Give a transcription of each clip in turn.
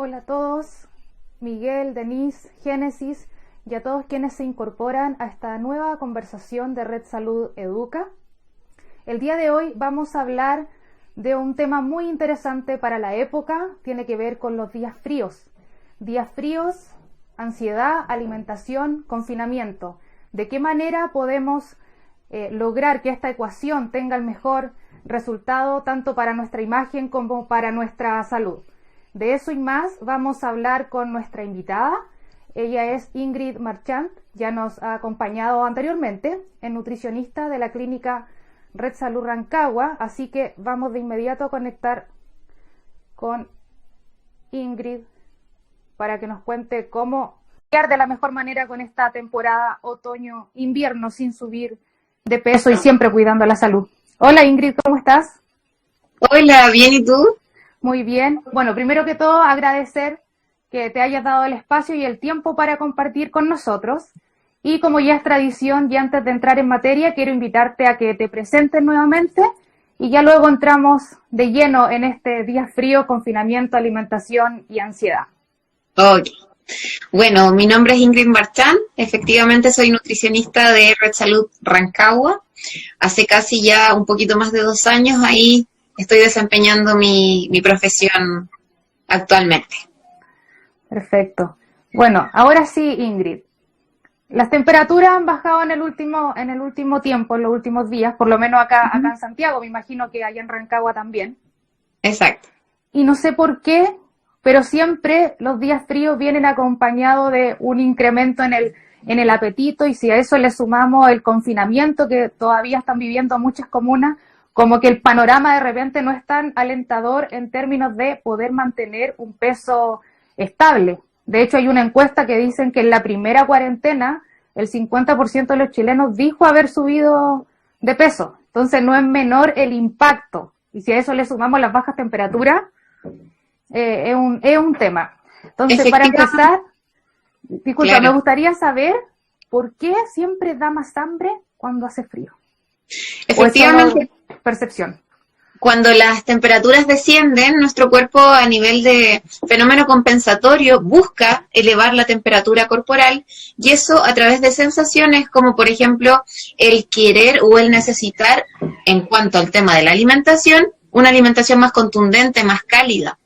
Hola a todos, Miguel, Denise, Génesis y a todos quienes se incorporan a esta nueva conversación de Red Salud Educa. El día de hoy vamos a hablar de un tema muy interesante para la época, tiene que ver con los días fríos. Días fríos, ansiedad, alimentación, confinamiento. ¿De qué manera podemos lograr que esta ecuación tenga el mejor resultado tanto para nuestra imagen como para nuestra salud? De eso y más vamos a hablar con nuestra invitada. Ella es Ingrid Marchand, ya nos ha acompañado anteriormente, es nutricionista de la clínica Red Salud Rancagua, así que vamos de inmediato a conectar con Ingrid para que nos cuente cómo lidiar de la mejor manera con esta temporada otoño-invierno sin subir de peso y siempre cuidando la salud. Hola Ingrid, ¿cómo estás? Hola, ¿bien y tú? Muy bien. Bueno, primero que todo agradecer que te hayas dado el espacio y el tiempo para compartir con nosotros. Y como ya es tradición, y antes de entrar en materia, quiero invitarte a que te presentes nuevamente y ya luego entramos de lleno en este día frío, confinamiento, alimentación y ansiedad. Ok. Bueno, mi nombre es Ingrid Marchand, efectivamente soy nutricionista de Red Salud Rancagua. Hace casi ya un poquito más de 2 años ahí estoy desempeñando mi profesión actualmente. Perfecto. Bueno, ahora sí, Ingrid. Las temperaturas han bajado en el último tiempo, en los últimos días, por lo menos acá en Santiago, me imagino que allá en Rancagua también. Exacto. Y no sé por qué, pero siempre los días fríos vienen acompañados de un incremento en el apetito, y si a eso le sumamos el confinamiento que todavía están viviendo muchas comunas, como que el panorama de repente no es tan alentador en términos de poder mantener un peso estable. De hecho, hay una encuesta que dicen que en la primera cuarentena el 50% de los chilenos dijo haber subido de peso. Entonces no es menor el impacto. Y si a eso le sumamos las bajas temperaturas, es un tema. Entonces, para empezar, disculpa, claro, me gustaría saber por qué siempre da más hambre cuando hace frío. Efectivamente, percepción. Cuando las temperaturas descienden, nuestro cuerpo a nivel de fenómeno compensatorio busca elevar la temperatura corporal, y eso a través de sensaciones como por ejemplo el querer o el necesitar, en cuanto al tema de la alimentación, una alimentación más contundente, más cálida,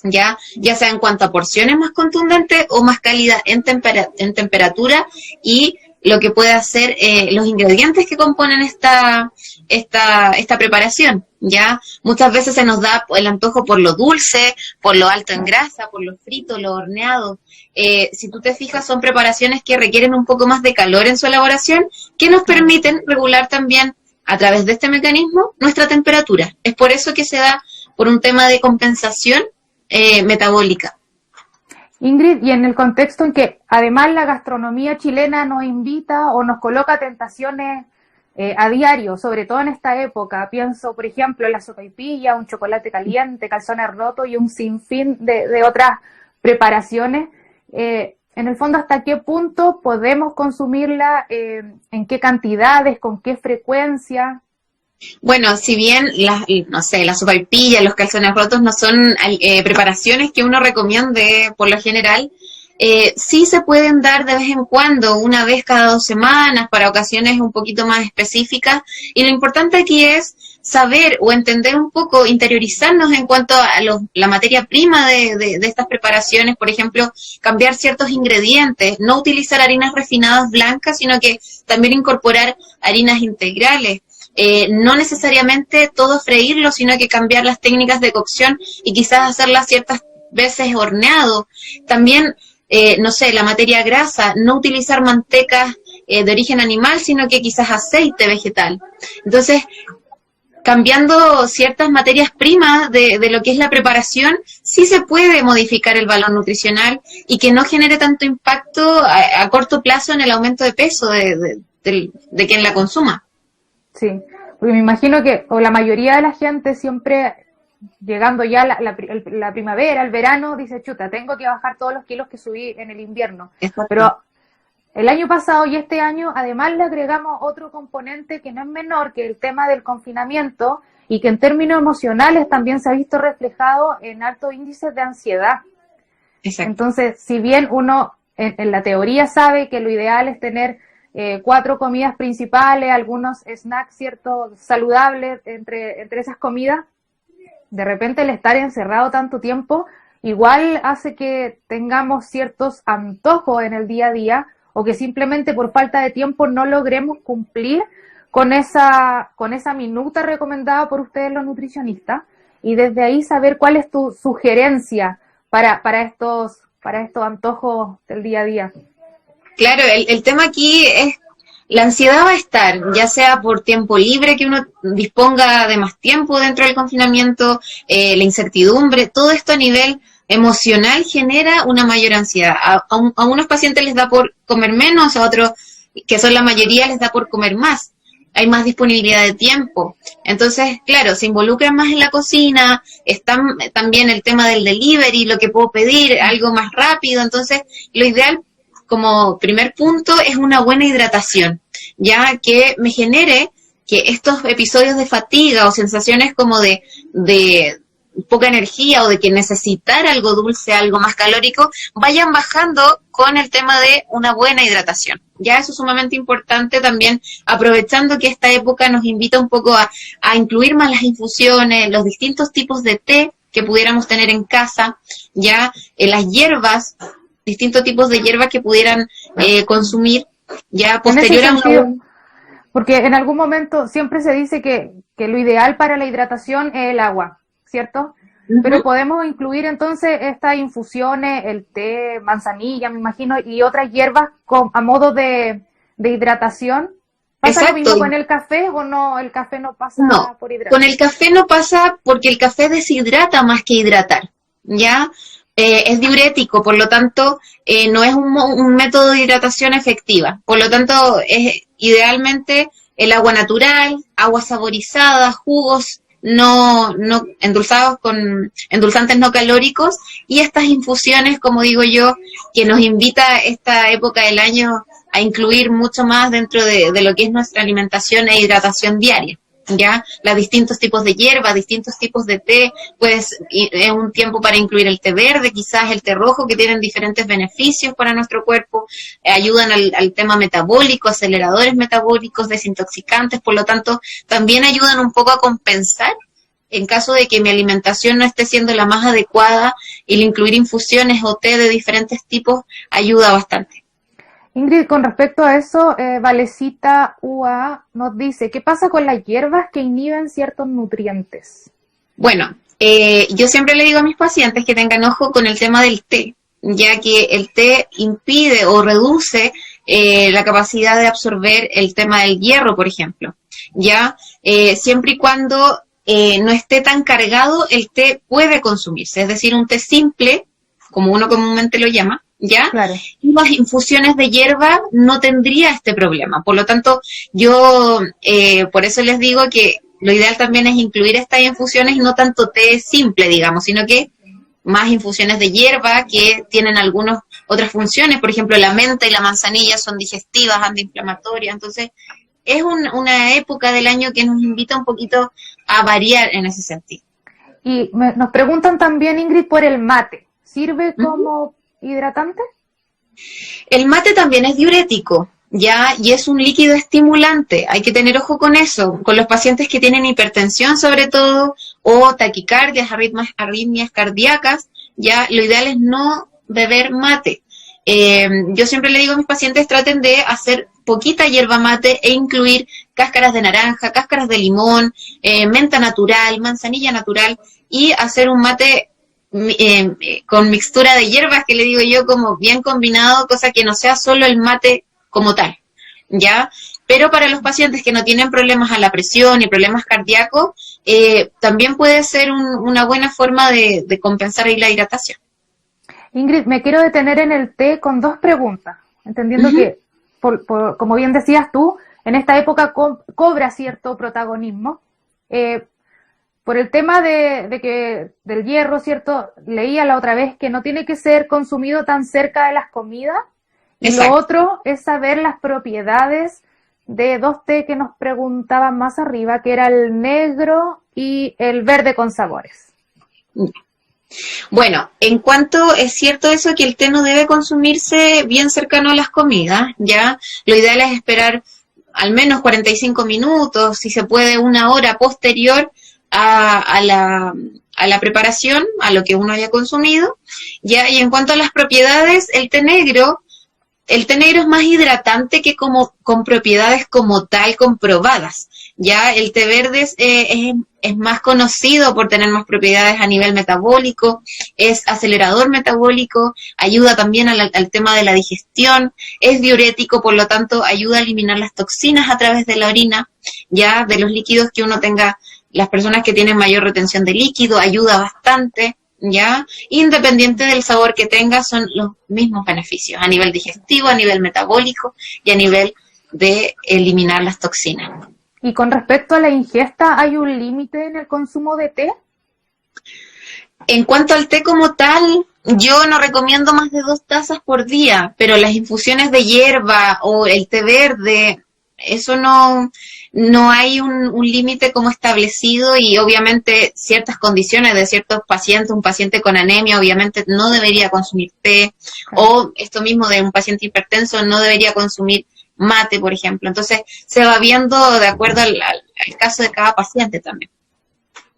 ya sea en cuanto a porciones más contundentes o más cálida en temperatura y lo que puede hacer los ingredientes que componen esta preparación, ¿ya? Muchas veces se nos da el antojo por lo dulce, por lo alto en grasa, por lo frito, lo horneado. Si tú te fijas, son preparaciones que requieren un poco más de calor en su elaboración, que nos permiten regular también, a través de este mecanismo, nuestra temperatura. Es por eso que se da por un tema de compensación metabólica. Ingrid, y en el contexto en que además la gastronomía chilena nos invita o nos coloca tentaciones a diario, sobre todo en esta época, pienso por ejemplo en la sopaipilla, un chocolate caliente, calzones rotos y un sinfín de otras preparaciones, en el fondo, ¿hasta qué punto podemos consumirla? ¿En qué cantidades? ¿Con qué frecuencia? Bueno, si bien la sopaipilla, los calzones rotos no son preparaciones que uno recomiende por lo general, sí se pueden dar de vez en cuando, una vez cada 2 semanas, para ocasiones un poquito más específicas, y lo importante aquí es saber o entender un poco, interiorizarnos en cuanto a la materia prima de estas preparaciones, por ejemplo, cambiar ciertos ingredientes, no utilizar harinas refinadas blancas, sino que también incorporar harinas integrales. No necesariamente todo freírlo, sino que cambiar las técnicas de cocción y quizás hacerlas ciertas veces horneado. También, la materia grasa, no utilizar mantecas de origen animal, sino que quizás aceite vegetal. Entonces, cambiando ciertas materias primas de lo que es la preparación, sí se puede modificar el valor nutricional y que no genere tanto impacto a corto plazo en el aumento de peso de quien la consuma. Sí, porque me imagino que o la mayoría de la gente siempre, llegando ya la primavera, el verano, dice, chuta, tengo que bajar todos los kilos que subí en el invierno. Exacto. Pero el año pasado y este año, además le agregamos otro componente que no es menor, que el tema del confinamiento, y que en términos emocionales también se ha visto reflejado en altos índices de ansiedad. Exacto. Entonces, si bien uno en la teoría sabe que lo ideal es tener 4 comidas principales, algunos snacks, ¿cierto?, saludables entre esas comidas, de repente el estar encerrado tanto tiempo igual hace que tengamos ciertos antojos en el día a día o que simplemente por falta de tiempo no logremos cumplir con esa minuta recomendada por ustedes los nutricionistas, y desde ahí saber cuál es tu sugerencia para estos antojos del día a día. Claro, el tema aquí es, la ansiedad va a estar, ya sea por tiempo libre, que uno disponga de más tiempo dentro del confinamiento, la incertidumbre, todo esto a nivel emocional genera una mayor ansiedad. A unos pacientes les da por comer menos, a otros, que son la mayoría, les da por comer más. Hay más disponibilidad de tiempo. Entonces, claro, se involucran más en la cocina, están también el tema del delivery, lo que puedo pedir, algo más rápido. Entonces, lo ideal como primer punto es una buena hidratación, ya que me genere que estos episodios de fatiga o sensaciones como de poca energía o de que necesitar algo dulce, algo más calórico, vayan bajando con el tema de una buena hidratación. Ya eso es sumamente importante también, aprovechando que esta época nos invita un poco a incluir más las infusiones, los distintos tipos de té que pudiéramos tener en casa, ya las hierbas, distintos tipos de hierbas que pudieran consumir, ya posterior a una... Porque en algún momento siempre se dice que lo ideal para la hidratación es el agua, ¿cierto? Uh-huh. Pero podemos incluir entonces estas infusiones, el té, manzanilla, me imagino, y otras hierbas a modo de hidratación. ¿Pasa Exacto. Lo mismo con el café o no? ¿El café no pasa por hidratar? Con el café no pasa porque el café deshidrata más que hidratar, ¿ya? Es diurético, por lo tanto, no es un método de hidratación efectiva. Por lo tanto, es idealmente el agua natural, agua saborizada, jugos no endulzados con endulzantes no calóricos, y estas infusiones, como digo yo, que nos invita esta época del año a incluir mucho más dentro de lo que es nuestra alimentación e hidratación diaria. Ya, los distintos tipos de hierba, distintos tipos de té, pues es un tiempo para incluir el té verde, quizás el té rojo, que tienen diferentes beneficios para nuestro cuerpo, ayudan al tema metabólico, aceleradores metabólicos, desintoxicantes, por lo tanto, también ayudan un poco a compensar en caso de que mi alimentación no esté siendo la más adecuada, y el incluir infusiones o té de diferentes tipos ayuda bastante. Ingrid, con respecto a eso, Valecita UA nos dice, ¿qué pasa con las hierbas que inhiben ciertos nutrientes? Bueno, yo siempre le digo a mis pacientes que tengan ojo con el tema del té, ya que el té impide o reduce la capacidad de absorber el tema del hierro, por ejemplo. Ya, siempre y cuando no esté tan cargado, el té puede consumirse, es decir, un té simple, como uno comúnmente lo llama, ¿ya? Claro. Y las infusiones de hierba no tendría este problema. Por lo tanto, yo por eso les digo que lo ideal también es incluir estas infusiones, no tanto té simple, digamos, sino que más infusiones de hierba que tienen algunas otras funciones. Por ejemplo, la menta y la manzanilla son digestivas, antiinflamatorias. Entonces, es una época del año que nos invita un poquito a variar en ese sentido. Y nos preguntan también, Ingrid, por el mate. ¿Sirve como hidratante? El mate también es diurético, ya, y es un líquido estimulante. Hay que tener ojo con eso, con los pacientes que tienen hipertensión sobre todo, o taquicardias, arritmias cardíacas, ya, lo ideal es no beber mate. Yo siempre le digo a mis pacientes, traten de hacer poquita hierba mate e incluir cáscaras de naranja, cáscaras de limón, menta natural, manzanilla natural, y hacer un mate con mixtura de hierbas, que le digo yo, como bien combinado, cosa que no sea solo el mate como tal, ¿ya? Pero para los pacientes que no tienen problemas a la presión y problemas cardíacos, también puede ser una buena forma de compensar ahí la hidratación. Ingrid, me quiero detener en el té con 2 preguntas, entendiendo que, como bien decías tú, en esta época cobra cierto protagonismo. Por el tema del hierro, ¿cierto? Leía la otra vez que no tiene que ser consumido tan cerca de las comidas. Y Exacto. Lo otro es saber las propiedades de 2 té que nos preguntaban más arriba, que era el negro y el verde con sabores. Bueno, en cuanto es cierto eso que el té no debe consumirse bien cercano a las comidas, ¿ya? Lo ideal es esperar al menos 45 minutos, si se puede una hora posterior a la preparación, a lo que uno haya consumido, ¿ya? Y en cuanto a las propiedades, el té negro es más hidratante que con propiedades como tal comprobadas. Ya el té verde es más conocido por tener más propiedades a nivel metabólico, es acelerador metabólico, ayuda también al tema de la digestión, es diurético, por lo tanto ayuda a eliminar las toxinas a través de la orina, ya de los líquidos que uno tenga. Las personas que tienen mayor retención de líquido ayuda bastante, ¿ya? Independiente del sabor que tenga, son los mismos beneficios a nivel digestivo, a nivel metabólico y a nivel de eliminar las toxinas. Y con respecto a la ingesta, ¿hay un límite en el consumo de té? En cuanto al té como tal, yo no recomiendo más de 2 tazas por día, pero las infusiones de hierba o el té verde, eso no hay un límite como establecido, y obviamente ciertas condiciones de ciertos pacientes, un paciente con anemia obviamente no debería consumir té, o esto mismo de un paciente hipertenso no debería consumir mate, por ejemplo. Entonces se va viendo de acuerdo al caso de cada paciente también.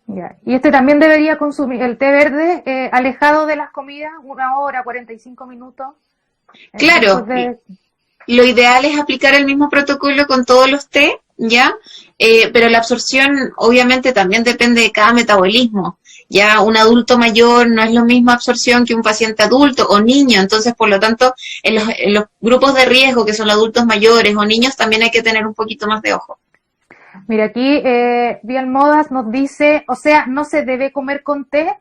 Ya. Y también debería consumir el té verde alejado de las comidas, 1 hora, 45 minutos. Claro, lo ideal es aplicar el mismo protocolo con todos los té, ¿ya? Pero la absorción obviamente también depende de cada metabolismo. Ya un adulto mayor no es la misma absorción que un paciente adulto o niño, entonces por lo tanto en los grupos de riesgo, que son adultos mayores o niños, también hay que tener un poquito más de ojo. Mira, aquí Biel Modas nos dice, o sea, no se debe comer con té.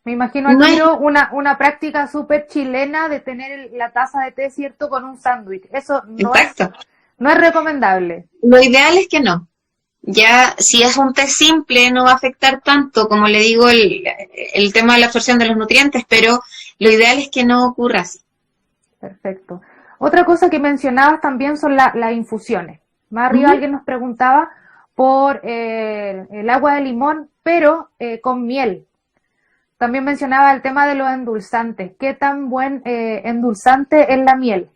Me imagino al tiro una práctica súper chilena de tener la taza de té, ¿cierto?, con un sándwich. Eso no es recomendable. Lo ideal es que no. Ya, si es un té simple, no va a afectar tanto, como le digo, el tema de la absorción de los nutrientes, pero lo ideal es que no ocurra así. Perfecto. Otra cosa que mencionabas también son las infusiones. Más arriba alguien nos preguntaba por el agua de limón, pero con miel. También mencionaba el tema de los endulzantes. ¿Qué tan buen endulzante es la miel?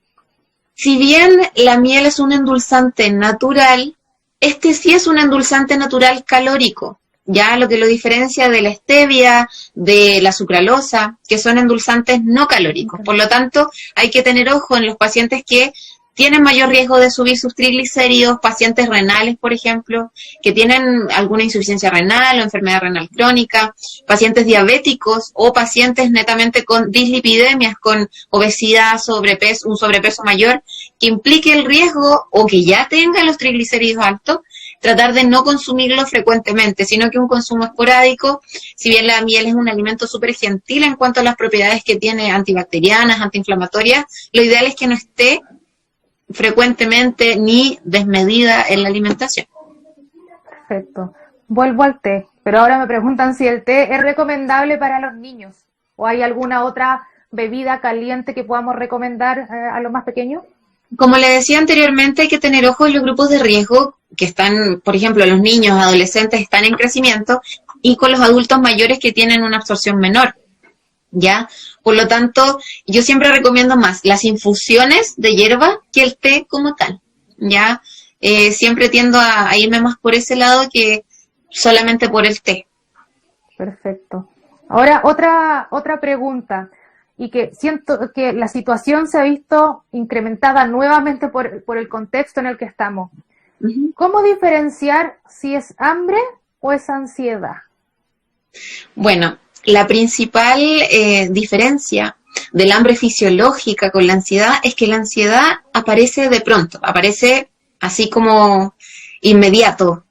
Si bien la miel es un endulzante natural, este sí es un endulzante natural calórico, ya lo que lo diferencia de la stevia, de la sucralosa, que son endulzantes no calóricos. Por lo tanto, hay que tener ojo en los pacientes que tienen mayor riesgo de subir sus triglicéridos, pacientes renales, por ejemplo, que tienen alguna insuficiencia renal o enfermedad renal crónica, pacientes diabéticos o pacientes netamente con dislipidemias, con obesidad, sobrepeso, un sobrepeso mayor, que implique el riesgo o que ya tengan los triglicéridos altos, tratar de no consumirlo frecuentemente, sino que un consumo esporádico. Si bien la miel es un alimento súper gentil en cuanto a las propiedades que tiene antibacterianas, antiinflamatorias, lo ideal es que no esté frecuentemente ni desmedida en la alimentación. Perfecto. Vuelvo al té, pero ahora me preguntan si el té es recomendable para los niños o hay alguna otra bebida caliente que podamos recomendar a los más pequeños. Como le decía anteriormente, hay que tener ojo en los grupos de riesgo que están, por ejemplo, los niños, adolescentes están en crecimiento, y con los adultos mayores que tienen una absorción menor, ¿ya? Por lo tanto, yo siempre recomiendo más las infusiones de hierba que el té como tal, ¿ya? Siempre tiendo a irme más por ese lado que solamente por el té. Perfecto. Ahora, otra pregunta, y que siento que la situación se ha visto incrementada nuevamente por el contexto en el que estamos. Uh-huh. ¿Cómo diferenciar si es hambre o es ansiedad? Bueno, la principal diferencia del hambre fisiológica con la ansiedad es que la ansiedad aparece de pronto, aparece así como inmediato,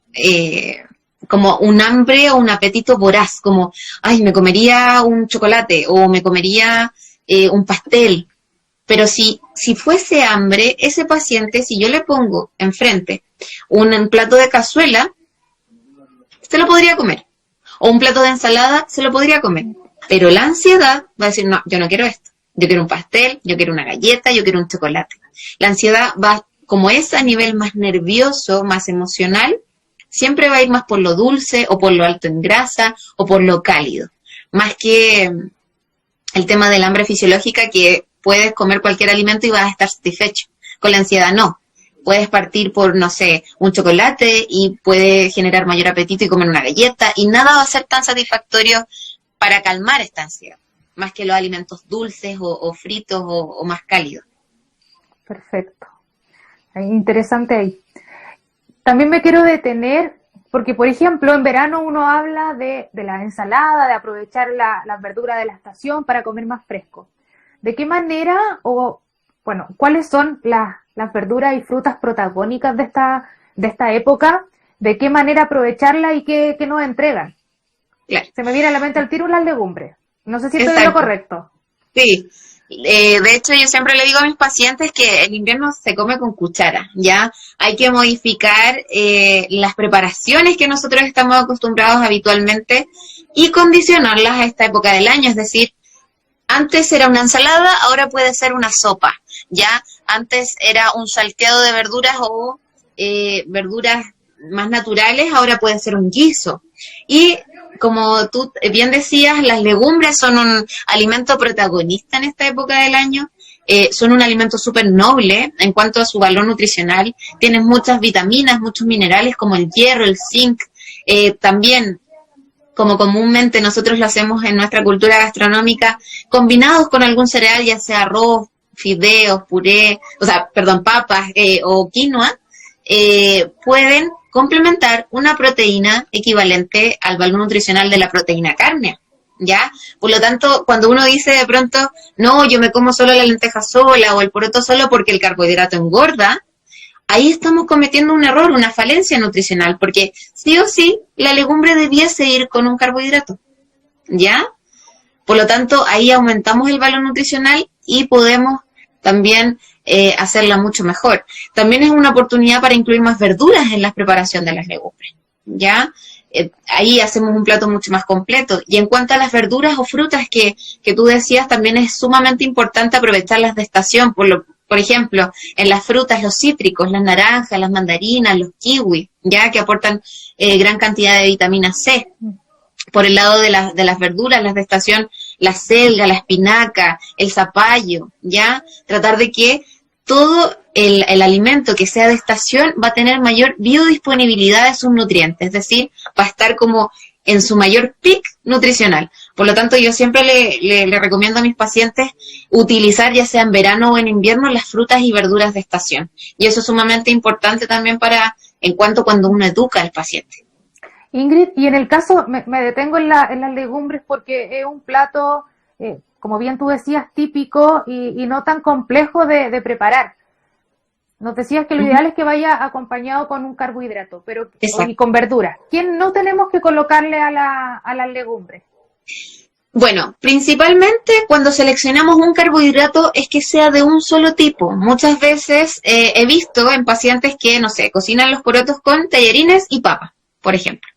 como un hambre o un apetito voraz, como, ay, me comería un chocolate o me comería un pastel. Pero si fuese hambre, ese paciente, si yo le pongo enfrente un plato de cazuela, se lo podría comer. O un plato de ensalada, se lo podría comer. Pero la ansiedad va a decir, no, yo no quiero esto. Yo quiero un pastel, yo quiero una galleta, yo quiero un chocolate. La ansiedad va, como es a nivel más nervioso, más emocional, siempre va a ir más por lo dulce, o por lo alto en grasa, o por lo cálido. más que el tema del hambre fisiológica, que puedes comer cualquier alimento y vas a estar satisfecho. Con la ansiedad no. Puedes partir por, no sé, un chocolate y puede generar mayor apetito y comer una galleta, y nada va a ser tan satisfactorio para calmar esta ansiedad, más que los alimentos dulces o fritos o más cálidos. Perfecto. Interesante ahí. También me quiero detener, porque por ejemplo en verano uno habla de la ensalada, de aprovechar las verduras de la estación para comer más fresco. ¿De qué manera cuáles son las verduras y frutas protagónicas de esta época? ¿De qué manera aprovecharla y qué nos entregan? Claro. Se me viene a la mente al tiro las legumbres. No sé si estoy en lo correcto. Sí. De hecho, yo siempre le digo a mis pacientes que el invierno se come con cuchara, ¿ya? Hay que modificar las preparaciones que nosotros estamos acostumbrados habitualmente y condicionarlas a esta época del año. Es decir, antes era una ensalada, ahora puede ser una sopa, ¿ya? Antes era un salteado de verduras o verduras más naturales, ahora puede ser un guiso. Y como tú bien decías, las legumbres son un alimento protagonista en esta época del año. Son un alimento súper noble en cuanto a su valor nutricional. Tienen muchas vitaminas, muchos minerales como el hierro, el zinc. También, como comúnmente nosotros lo hacemos en nuestra cultura gastronómica, combinados con algún cereal, ya sea arroz, fideos, papas o quinoa, pueden complementar una proteína equivalente al valor nutricional de la proteína carne, ¿ya? Por lo tanto, cuando uno dice de pronto, no, yo me como solo la lenteja sola o el poroto solo porque el carbohidrato engorda, ahí estamos cometiendo un error, una falencia nutricional, porque sí o sí la legumbre debiese ir con un carbohidrato, ¿ya? Por lo tanto, ahí aumentamos el valor nutricional y podemos también hacerla mucho mejor. También es una oportunidad para incluir más verduras en la preparación de las legumbres, ¿ya? Ahí hacemos un plato mucho más completo. Y en cuanto a las verduras o frutas que tú decías, también es sumamente importante aprovecharlas de estación. Por ejemplo, en las frutas, los cítricos, las naranjas, las mandarinas, los kiwis, ¿ya? Que aportan gran cantidad de vitamina C. Por el lado de las verduras, las de estación, la selga, la espinaca, el zapallo, ¿ya? Tratar de que todo el alimento que sea de estación va a tener mayor biodisponibilidad de sus nutrientes, es decir, va a estar como en su mayor pic nutricional. Por lo tanto, yo siempre le recomiendo a mis pacientes utilizar, ya sea en verano o en invierno, las frutas y verduras de estación. Y eso es sumamente importante también cuando uno educa al paciente. Ingrid, y en el caso, me detengo en las legumbres porque es un plato, como bien tú decías, típico y no tan complejo de preparar. Nos decías que lo ideal es que vaya acompañado con un carbohidrato, pero y con verduras. ¿Quién no tenemos que colocarle a las legumbres? Bueno, principalmente cuando seleccionamos un carbohidrato es que sea de un solo tipo. Muchas veces he visto en pacientes que, no sé, cocinan los porotos con tallarines y papa, por ejemplo.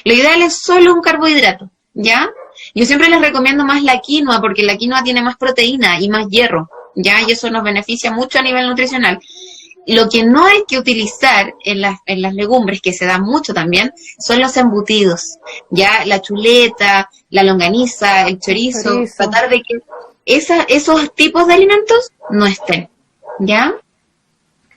Lo ideal es solo un carbohidrato, ¿ya? Yo siempre les recomiendo más la quinoa, porque la quinoa tiene más proteína y más hierro, ¿ya? Y eso nos beneficia mucho a nivel nutricional. Lo que no hay que utilizar en las legumbres, que se da mucho también, son los embutidos, ¿ya? La chuleta, la longaniza, el chorizo. Tratar de que esos tipos de alimentos no estén, ¿ya?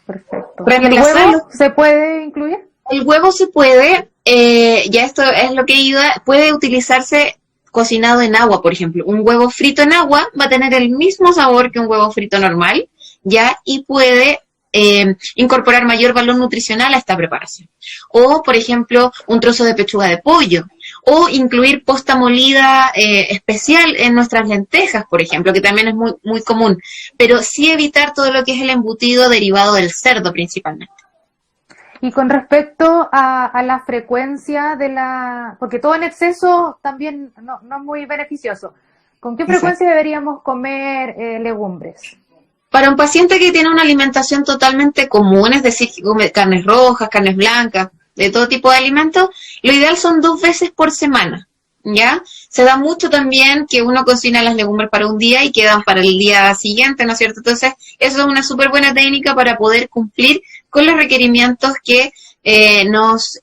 Perfecto. ¿Y el huevo se puede incluir? El huevo se puede, ya esto es lo que puede utilizarse cocinado en agua, por ejemplo. Un huevo frito en agua va a tener el mismo sabor que un huevo frito normal, ¿ya? Y puede incorporar mayor valor nutricional a esta preparación. O, por ejemplo, un trozo de pechuga de pollo. O incluir posta molida especial en nuestras lentejas, por ejemplo, que también es muy, muy común. Pero sí evitar todo lo que es el embutido derivado del cerdo principalmente. Y con respecto a la frecuencia porque todo en exceso también no es muy beneficioso. ¿Con qué frecuencia deberíamos comer legumbres? Para un paciente que tiene una alimentación totalmente común, es decir, que come carnes rojas, carnes blancas, de todo tipo de alimentos, lo ideal son 2 veces por semana, ¿ya? Se da mucho también que uno cocina las legumbres para un día y quedan para el día siguiente, ¿no es cierto? Entonces, eso es una súper buena técnica para poder cumplir con los requerimientos que nos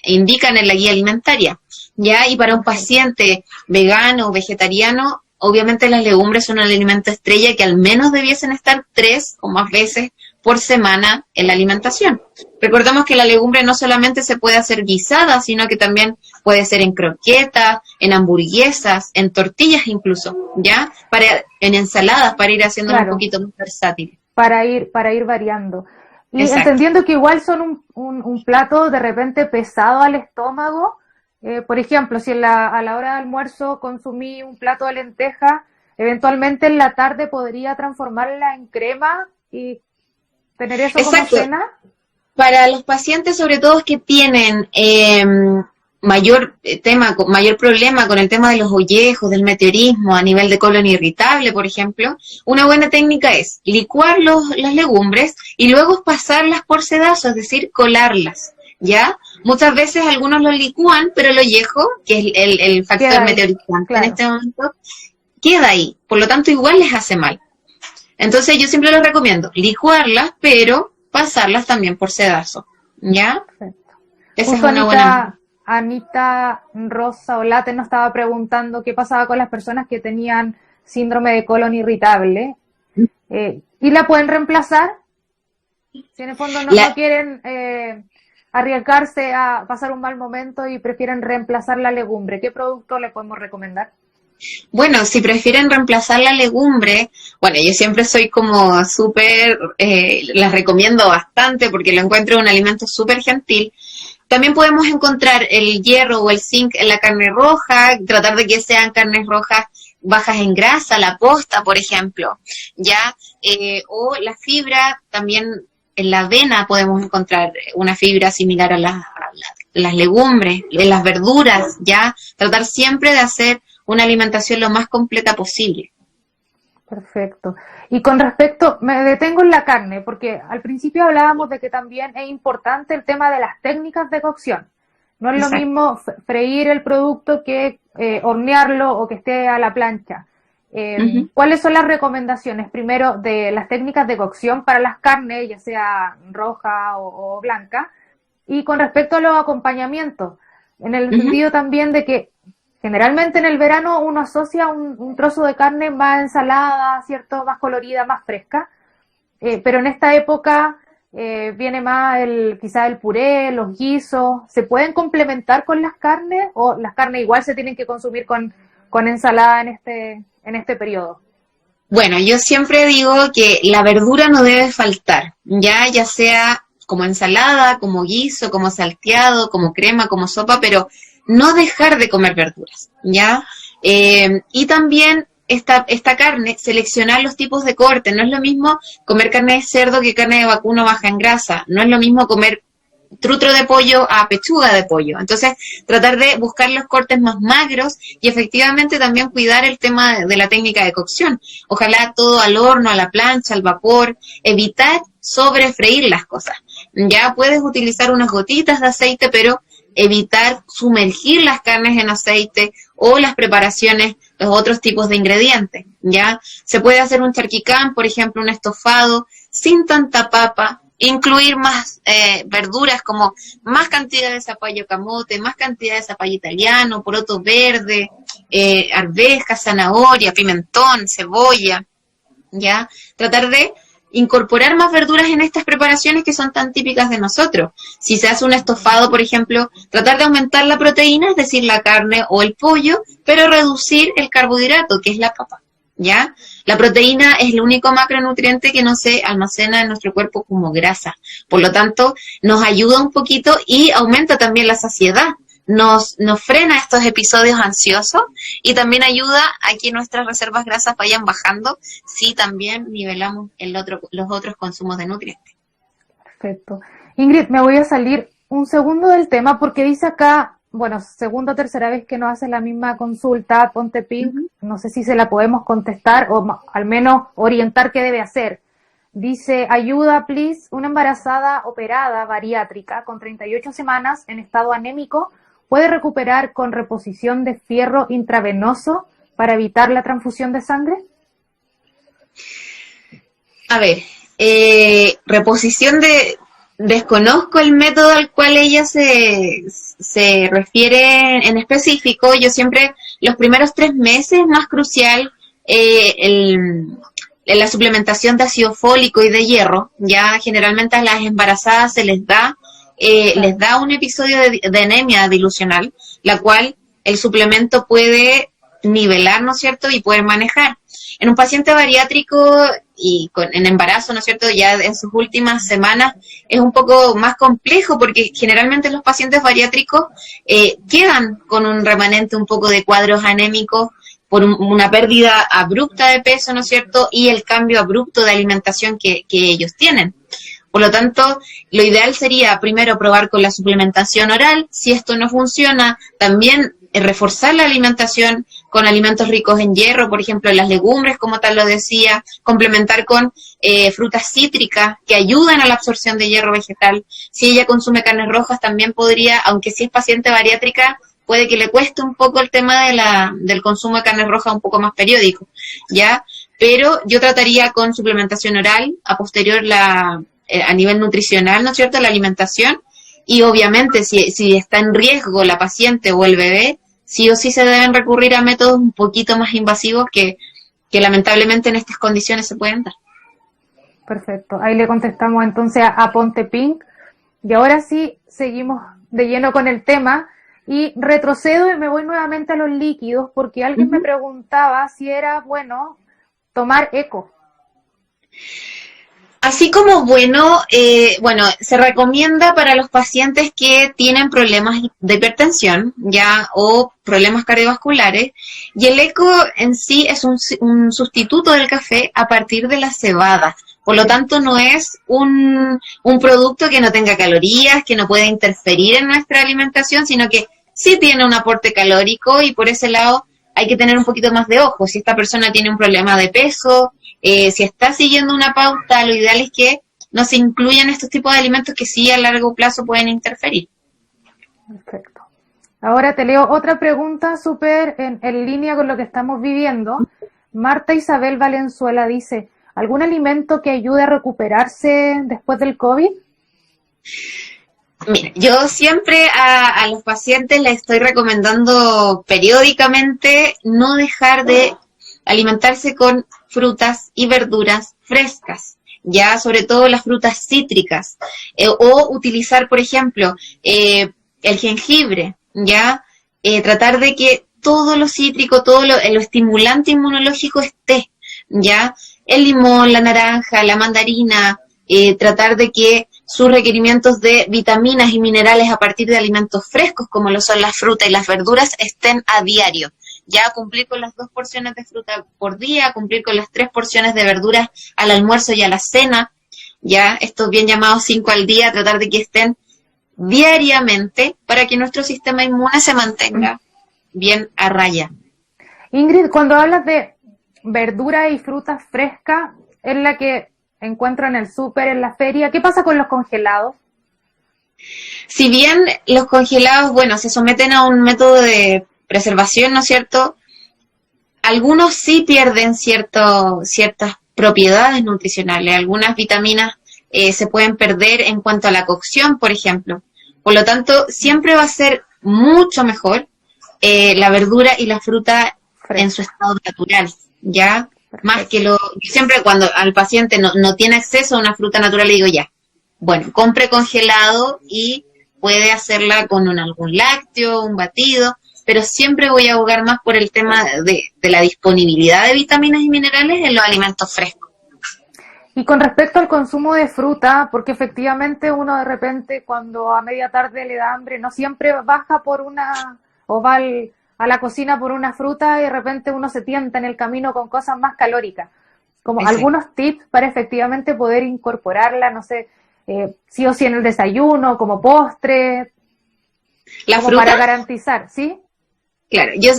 indican en la guía alimentaria. ¿ya? Y para un paciente vegano o vegetariano, obviamente las legumbres son un alimento estrella que al menos debiesen estar 3 o más veces por semana en la alimentación. Recordemos que la legumbre no solamente se puede hacer guisada, sino que también puede ser en croquetas, en hamburguesas, en tortillas incluso, ¿ya? En ensaladas, para ir haciéndolo un poquito más versátil. Para ir variando. Y Exacto. entendiendo que igual son un plato de repente pesado al estómago. Por ejemplo, si a la hora de almuerzo consumí un plato de lenteja, eventualmente en la tarde podría transformarla en crema y tener eso como cena. Para los pacientes, sobre todo que tienen mayor problema con el tema de los ollejos, del meteorismo a nivel de colon irritable, por ejemplo, una buena técnica es licuar las legumbres y luego pasarlas por sedazo, es decir, colarlas, ¿ya? Muchas veces algunos lo licúan, pero el ollejo, que es el factor meteorizante en este momento, queda ahí, por lo tanto igual les hace mal. Entonces yo siempre les recomiendo licuarlas, pero pasarlas también por sedazo, ¿ya? Perfecto. Esa es una buena... Anita Rosa Olate nos estaba preguntando qué pasaba con las personas que tenían síndrome de colon irritable. ¿Y la pueden reemplazar? Si en el fondo no quieren arriesgarse a pasar un mal momento y prefieren reemplazar la legumbre, ¿qué producto le podemos recomendar? Bueno, si prefieren reemplazar la legumbre, bueno, yo siempre soy como súper, las recomiendo bastante porque lo encuentro un alimento súper gentil. También podemos encontrar el hierro o el zinc en la carne roja, tratar de que sean carnes rojas bajas en grasa, la posta, por ejemplo, ¿ya? O la fibra, también en la avena podemos encontrar una fibra similar a las legumbres, en las verduras, ¿ya? Tratar siempre de hacer una alimentación lo más completa posible. Perfecto. Y con respecto, me detengo en la carne, porque al principio hablábamos de que también es importante el tema de las técnicas de cocción. No es Exacto. Lo mismo freír el producto que hornearlo o que esté a la plancha. ¿Cuáles son las recomendaciones, primero, de las técnicas de cocción para las carnes, ya sea roja o blanca? Y con respecto a los acompañamientos, en el sentido también de que generalmente en el verano uno asocia un trozo de carne más ensalada, ¿cierto? Más colorida, más fresca. Pero en esta época viene más quizá el puré, los guisos. ¿Se pueden complementar con las carnes o las carnes igual se tienen que consumir con ensalada en este periodo? Bueno, yo siempre digo que la verdura no debe faltar, ya sea como ensalada, como guiso, como salteado, como crema, como sopa, pero no dejar de comer verduras, ¿ya? Y también esta carne, seleccionar los tipos de corte. No es lo mismo comer carne de cerdo que carne de vacuno baja en grasa. No es lo mismo comer trutro de pollo a pechuga de pollo. Entonces, tratar de buscar los cortes más magros y efectivamente también cuidar el tema de la técnica de cocción. Ojalá todo al horno, a la plancha, al vapor. Evitar sobrefreír las cosas. Ya puedes utilizar unas gotitas de aceite, pero evitar sumergir las carnes en aceite o las preparaciones, los otros tipos de ingredientes, ¿ya? Se puede hacer un charquicán, por ejemplo, un estofado, sin tanta papa, incluir más verduras como más cantidad de zapallo camote, más cantidad de zapallo italiano, poroto verde, arveja, zanahoria, pimentón, cebolla, ¿ya? Tratar de incorporar más verduras en estas preparaciones que son tan típicas de nosotros. Si se hace un estofado, por ejemplo, tratar de aumentar la proteína, es decir, la carne o el pollo, pero reducir el carbohidrato, que es la papa, ¿ya? La proteína es el único macronutriente que no se almacena en nuestro cuerpo como grasa. Por lo tanto, nos ayuda un poquito y aumenta también la saciedad. Nos frena estos episodios ansiosos y también ayuda a que nuestras reservas grasas vayan bajando si también nivelamos los otros consumos de nutrientes. Perfecto. Ingrid, me voy a salir un segundo del tema porque dice acá, bueno, segunda o tercera vez que nos hace la misma consulta, Ponte Pink, no sé si se la podemos contestar o al menos orientar qué debe hacer. Dice, ayuda, please, una embarazada operada bariátrica con 38 semanas en estado anémico ¿puede recuperar con reposición de fierro intravenoso para evitar la transfusión de sangre? A ver, reposición de Desconozco el método al cual ella se refiere en específico. Yo siempre, los primeros 3 meses es más crucial la suplementación de ácido fólico y de hierro. Ya generalmente a las embarazadas se les da un episodio de anemia dilucional, la cual el suplemento puede nivelar, ¿no es cierto?, y poder manejar. En un paciente bariátrico y en embarazo, ¿no es cierto?, ya en sus últimas semanas es un poco más complejo porque generalmente los pacientes bariátricos quedan con un remanente un poco de cuadros anémicos por una pérdida abrupta de peso, ¿no es cierto?, y el cambio abrupto de alimentación que ellos tienen. Por lo tanto, lo ideal sería primero probar con la suplementación oral. Si esto no funciona, también reforzar la alimentación con alimentos ricos en hierro, por ejemplo, las legumbres, como tal lo decía, complementar con frutas cítricas que ayudan a la absorción de hierro vegetal. Si ella consume carnes rojas, también podría, aunque si es paciente bariátrica, puede que le cueste un poco el tema del consumo de carnes rojas un poco más periódico, ¿ya? Pero yo trataría con suplementación oral, a posterior a nivel nutricional, ¿no es cierto?, la alimentación, y obviamente si está en riesgo la paciente o el bebé, sí o sí se deben recurrir a métodos un poquito más invasivos que lamentablemente en estas condiciones se pueden dar. Perfecto, ahí le contestamos entonces a Ponte Pink, y ahora sí seguimos de lleno con el tema, y retrocedo y me voy nuevamente a los líquidos, porque alguien me preguntaba si era bueno tomar eco. Así como se recomienda para los pacientes que tienen problemas de hipertensión, ya, o problemas cardiovasculares, y el eco en sí es un sustituto del café a partir de la cebada. Por lo tanto, no es un producto que no tenga calorías, que no pueda interferir en nuestra alimentación, sino que sí tiene un aporte calórico, y por ese lado hay que tener un poquito más de ojo. Si esta persona tiene un problema de peso, si está siguiendo una pauta, lo ideal es que no se incluyan estos tipos de alimentos que sí a largo plazo pueden interferir. Perfecto. Ahora te leo otra pregunta súper en línea con lo que estamos viviendo. Marta Isabel Valenzuela dice, ¿algún alimento que ayude a recuperarse después del COVID? Mira, yo siempre a los pacientes les estoy recomendando periódicamente no dejar de alimentarse con frutas y verduras frescas, ya sobre todo las frutas cítricas, o utilizar, por ejemplo, el jengibre, ya, tratar de que todo lo cítrico, todo lo estimulante inmunológico esté, ya, el limón, la naranja, la mandarina, tratar de que sus requerimientos de vitaminas y minerales a partir de alimentos frescos, como lo son las frutas y las verduras, estén a diario. Ya cumplir con las 2 porciones de fruta por día, cumplir con las 3 porciones de verduras al almuerzo y a la cena, ya estos bien llamados 5 al día, tratar de que estén diariamente para que nuestro sistema inmune se mantenga bien a raya. Ingrid, cuando hablas de verdura y frutas frescas, es la que encuentro en el súper, en la feria, ¿qué pasa con los congelados? Si bien los congelados, se someten a un método de preservación, ¿no es cierto? Algunos sí pierden ciertas propiedades nutricionales, algunas vitaminas se pueden perder en cuanto a la cocción, por ejemplo. Por lo tanto, siempre va a ser mucho mejor la verdura y la fruta en su estado natural, ¿ya? Perfecto. Más que siempre cuando al paciente no tiene acceso a una fruta natural, le digo compre congelado y puede hacerla con algún lácteo, un batido, pero siempre voy a abogar más por el tema de la disponibilidad de vitaminas y minerales en los alimentos frescos. Y con respecto al consumo de fruta, porque efectivamente uno de repente cuando a media tarde le da hambre, no siempre baja va a la cocina por una fruta y de repente uno se tienta en el camino con cosas más calóricas. Como algunos tips para efectivamente poder incorporarla, no sé, sí o sí en el desayuno, como postre, la fruta para garantizar, ¿sí? Claro, yo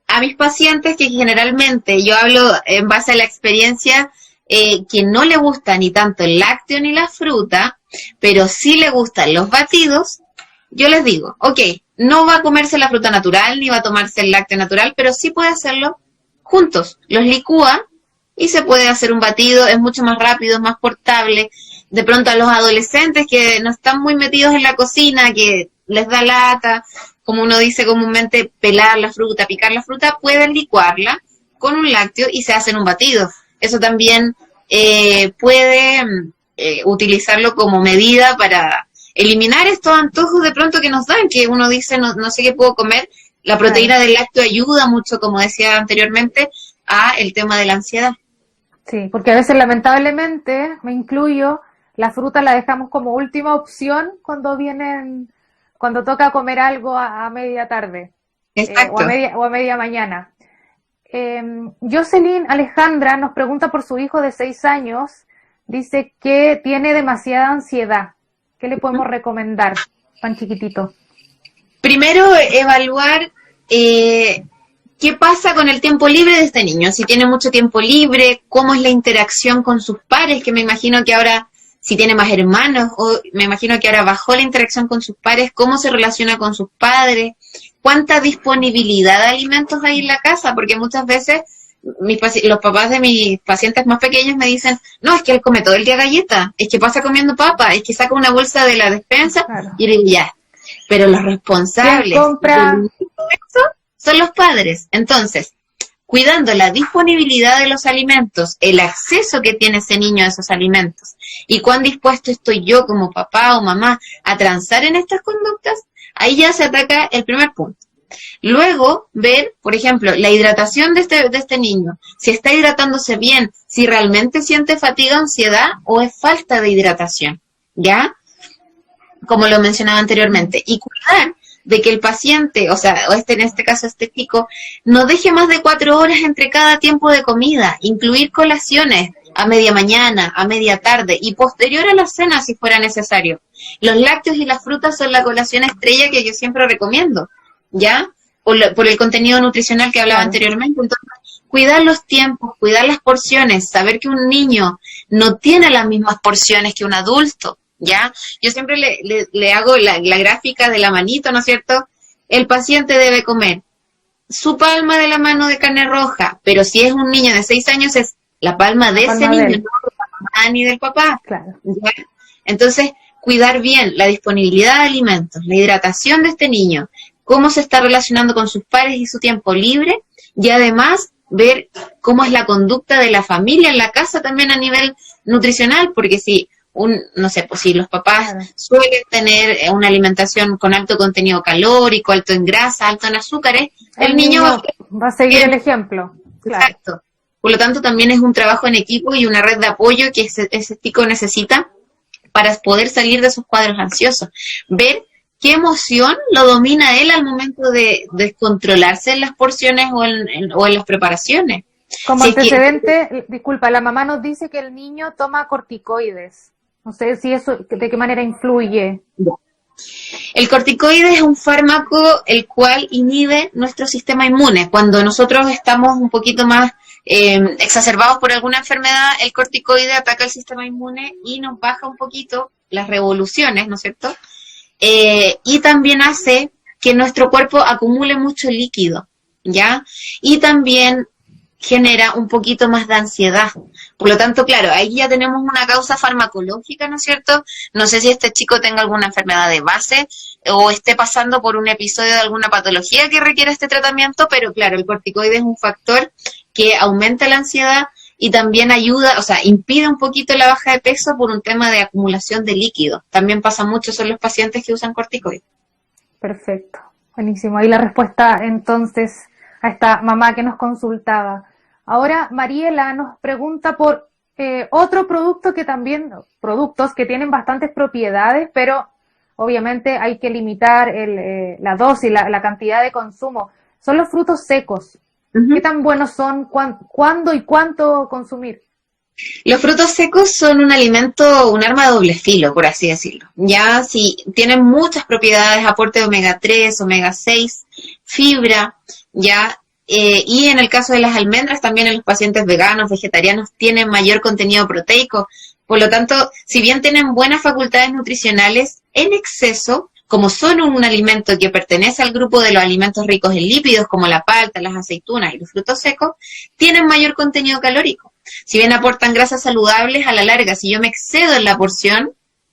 a mis pacientes que generalmente yo hablo en base a la experiencia, que no le gusta ni tanto el lácteo ni la fruta, pero sí le gustan los batidos, yo les digo, no va a comerse la fruta natural ni va a tomarse el lácteo natural, pero sí puede hacerlo juntos, los licúa y se puede hacer un batido, es mucho más rápido, es más portable, de pronto a los adolescentes que no están muy metidos en la cocina, que les da lata, como uno dice comúnmente, pelar la fruta, picar la fruta, pueden licuarla con un lácteo y se hacen un batido. Eso también puede utilizarlo como medida para eliminar estos antojos de pronto que nos dan, que uno dice, no sé qué puedo comer. La proteína del lácteo ayuda mucho, como decía anteriormente, a el tema de la ansiedad. Sí, porque a veces lamentablemente, me incluyo, la fruta la dejamos como última opción cuando toca comer algo a media tarde. Exacto. O a media mañana. Jocelyn Alejandra nos pregunta por su hijo de 6 años, dice que tiene demasiada ansiedad. ¿Qué le podemos recomendar, tan chiquitito? Primero, evaluar qué pasa con el tiempo libre de este niño. Si tiene mucho tiempo libre, cómo es la interacción con sus pares, que me imagino que ahora, si tiene más hermanos, o me imagino que ahora bajó la interacción con sus pares, cómo se relaciona con sus padres, cuánta disponibilidad de alimentos hay en la casa, porque muchas veces los papás de mis pacientes más pequeños me dicen, no, es que él come todo el día galleta, es que pasa comiendo papa, es que saca una bolsa de la despensa, claro. Y digo, ya, pero los responsables de eso son los padres. Entonces, cuidando la disponibilidad de los alimentos, el acceso que tiene ese niño a esos alimentos, y cuán dispuesto estoy yo como papá o mamá a transar en estas conductas, ahí ya se ataca el primer punto. Luego, ver, por ejemplo, la hidratación de este niño, si está hidratándose bien, si realmente siente fatiga, ansiedad o es falta de hidratación, ¿ya? Como lo mencionaba anteriormente. Y cuidar de que el paciente, o sea, en este caso este chico, no deje más de 4 horas entre cada tiempo de comida, incluir colaciones a media mañana, a media tarde y posterior a la cena si fuera necesario. Los lácteos y las frutas son la colación estrella que yo siempre recomiendo, ¿ya? Por el contenido nutricional que hablaba anteriormente. Entonces, cuidar los tiempos, cuidar las porciones, saber que un niño no tiene las mismas porciones que un adulto, ¿ya? Yo siempre le hago la gráfica de la manito, ¿no es cierto? El paciente debe comer su palma de la mano de carne roja, pero si es un niño de 6 años es la palma de ese niño, no de la mamá ni del papá. Claro. ¿Ya? Entonces, cuidar bien la disponibilidad de alimentos, la hidratación de este niño, cómo se está relacionando con sus pares y su tiempo libre, y además ver cómo es la conducta de la familia en la casa también a nivel nutricional, porque si no sé, pues si los papás suelen tener una alimentación con alto contenido calórico, alto en grasa, alto en azúcares, el niño va a seguir el ejemplo. Claro. Exacto. Por lo tanto, también es un trabajo en equipo y una red de apoyo que ese chico necesita para poder salir de sus cuadros ansiosos. Ver qué emoción lo domina él al momento de descontrolarse en las porciones o en las preparaciones. Como antecedente, disculpa, la mamá nos dice que el niño toma corticoides. No sé si eso, de qué manera influye. El corticoide es un fármaco el cual inhibe nuestro sistema inmune. Cuando nosotros estamos un poquito más exacerbados por alguna enfermedad, el corticoide ataca el sistema inmune y nos baja un poquito las revoluciones, ¿no es cierto? Y también hace que nuestro cuerpo acumule mucho líquido, ¿ya? Y también genera un poquito más de ansiedad. Por lo tanto, claro, ahí ya tenemos una causa farmacológica, ¿no es cierto? No sé si este chico tenga alguna enfermedad de base o esté pasando por un episodio de alguna patología que requiera este tratamiento, pero claro, el corticoide es un factor que aumenta la ansiedad y también ayuda, o sea, impide un poquito la baja de peso por un tema de acumulación de líquido. También pasa mucho son los pacientes que usan corticoides. Perfecto, buenísimo. Ahí la respuesta entonces a esta mamá que nos consultaba. Ahora Mariela nos pregunta por otro producto productos que tienen bastantes propiedades, pero obviamente hay que limitar la dosis, la cantidad de consumo. Son los frutos secos. Uh-huh. ¿Qué tan buenos son? ¿Cuándo y cuánto consumir? Los frutos secos son un alimento, un arma de doble filo, por así decirlo. Ya si tienen muchas propiedades, aporte de omega 3, omega 6, fibra, ya. Y en el caso de las almendras, también en los pacientes veganos, vegetarianos, tienen mayor contenido proteico. Por lo tanto, si bien tienen buenas facultades nutricionales, en exceso, como son un alimento que pertenece al grupo de los alimentos ricos en lípidos, como la palta, las aceitunas y los frutos secos, tienen mayor contenido calórico. Si bien aportan grasas saludables, a la larga, si yo me excedo en la porción,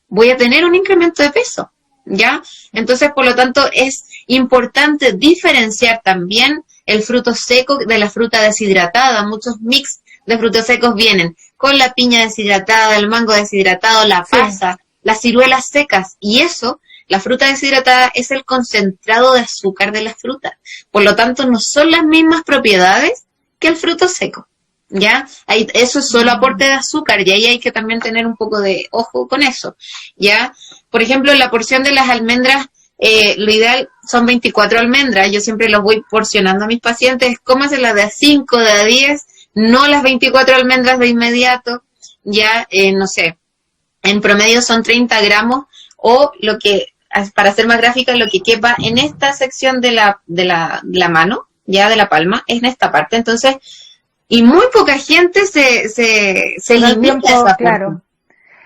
voy a tener un incremento de peso, ¿ya? Entonces, por lo tanto, es importante diferenciar también el fruto seco de la fruta deshidratada. Muchos mix de frutos secos vienen con la piña deshidratada, el mango deshidratado, la pasa, las ciruelas secas, y eso, la fruta deshidratada es el concentrado de azúcar de la fruta. Por lo tanto, no son las mismas propiedades que el fruto seco, ¿ya? Eso es solo aporte de azúcar, y ahí hay que también tener un poco de ojo con eso, ¿ya? Por ejemplo, la porción de las almendras, lo ideal son 24 almendras. Yo siempre los voy porcionando a mis pacientes, cómaselas de a 5, de a 10, no las 24 almendras de inmediato, ya, no sé, en promedio son 30 gramos, o lo que, para ser más gráfica, lo que quepa en esta sección de la mano, ya de la palma, es en esta parte. Entonces, y muy poca gente se limita a esa claro.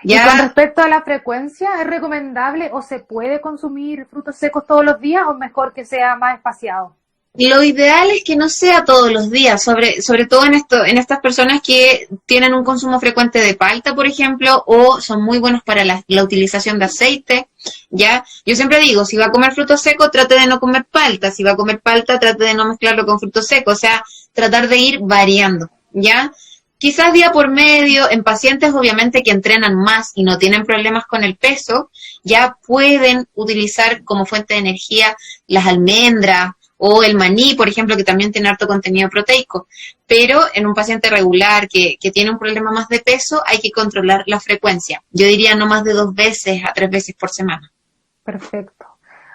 ¿Ya? Y con respecto a la frecuencia, ¿es recomendable o se puede consumir frutos secos todos los días o mejor que sea más espaciado? Lo ideal es que no sea todos los días, sobre todo en estas personas que tienen un consumo frecuente de palta, por ejemplo, o son muy buenos para la utilización de aceite, ¿ya? Yo siempre digo, si va a comer fruto seco, trate de no comer palta. Si va a comer palta, trate de no mezclarlo con fruto seco. O sea, tratar de ir variando, ¿ya? Quizás día por medio, en pacientes obviamente que entrenan más y no tienen problemas con el peso, ya pueden utilizar como fuente de energía las almendras, o el maní, por ejemplo, que también tiene harto contenido proteico. Pero en un paciente regular que tiene un problema más de peso, hay que controlar la frecuencia. Yo diría no más de 2 veces a 3 veces por semana. Perfecto.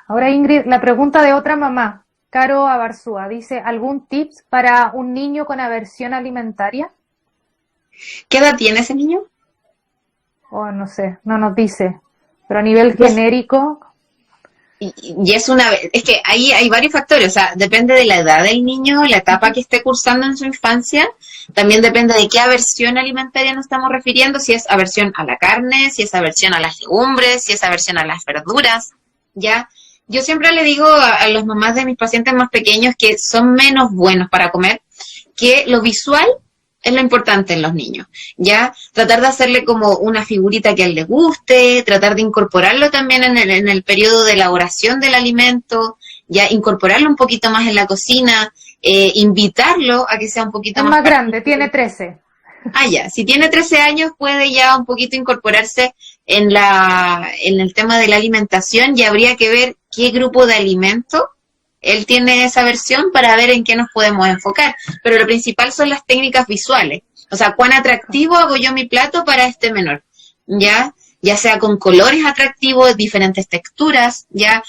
Ahora, Ingrid, la pregunta de otra mamá, Caro Abarzúa, dice, ¿algún tips para un niño con aversión alimentaria? ¿Qué edad tiene ese niño? Oh, no sé, no nos dice. Pero a nivel genérico... Y es que ahí hay varios factores, o sea, depende de la edad del niño, la etapa que esté cursando en su infancia, también depende de qué aversión alimentaria nos estamos refiriendo, si es aversión a la carne, si es aversión a las legumbres, si es aversión a las verduras, ¿ya? Yo siempre le digo a las mamás de mis pacientes más pequeños que son menos buenos para comer, que lo visual es lo importante en los niños, ¿ya? Tratar de hacerle como una figurita que a él le guste, tratar de incorporarlo también en el periodo de elaboración del alimento, ya incorporarlo un poquito más en la cocina, invitarlo a que sea un poquito más grande, tiene 13. Ah, ya, si tiene 13 años puede ya un poquito incorporarse en el tema de la alimentación, y habría que ver qué grupo de alimento él tiene esa versión para ver en qué nos podemos enfocar. Pero lo principal son las técnicas visuales. O sea, cuán atractivo hago yo mi plato para este menor, ¿ya? Ya sea con colores atractivos, diferentes texturas, ¿ya?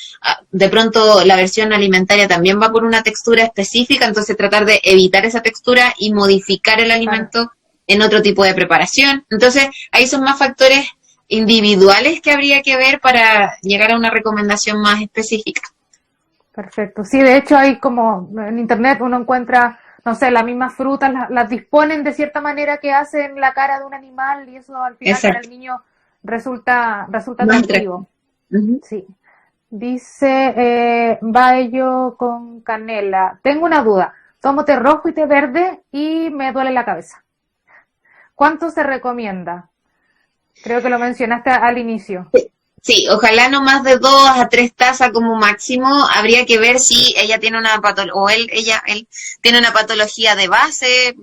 De pronto la versión alimentaria también va por una textura específica, entonces tratar de evitar esa textura y modificar el alimento en otro tipo de preparación. Entonces, ahí son más factores individuales que habría que ver para llegar a una recomendación más específica. Perfecto. Sí, de hecho hay como en internet uno encuentra, no sé, las mismas frutas, las disponen de cierta manera que hacen la cara de un animal, y eso al final para el niño resulta atractivo. Uh-huh. Sí. Dice Bayo con canela. Tengo una duda. Tomo té rojo y té verde y me duele la cabeza. ¿Cuánto se recomienda? Creo que lo mencionaste al inicio. Sí, ojalá no más de 2 a 3 tazas como máximo. Habría que ver si ella tiene una patología, o él tiene una patología de base,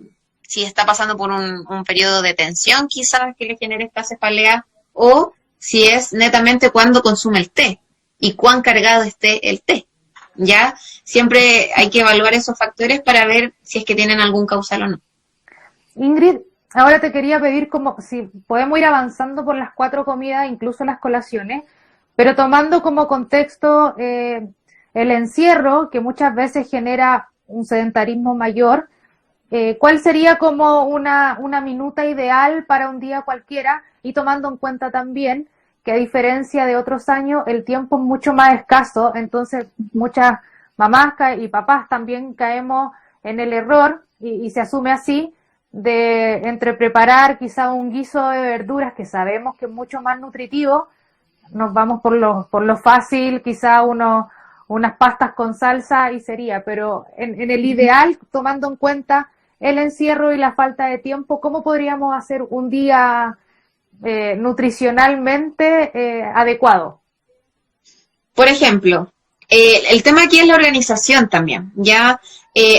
si está pasando por un periodo de tensión quizás que le genere esta cefalea, o si es netamente cuando consume el té y cuán cargado esté el té. Ya, siempre hay que evaluar esos factores para ver si es que tienen algún causal o no. Ingrid, ahora te quería pedir como si podemos ir avanzando por las 4 comidas, incluso las colaciones, pero tomando como contexto el encierro, que muchas veces genera un sedentarismo mayor. ¿Cuál sería como una minuta ideal para un día cualquiera? Y tomando en cuenta también que a diferencia de otros años, el tiempo es mucho más escaso, entonces muchas mamás y papás también caemos en el error, y se asume así, de entre preparar quizá un guiso de verduras que sabemos que es mucho más nutritivo, nos vamos por lo fácil, quizá unas pastas con salsa y sería, pero en el ideal, tomando en cuenta el encierro y la falta de tiempo, ¿cómo podríamos hacer un día nutricionalmente adecuado? Por ejemplo, el tema aquí es la organización también, ¿ya?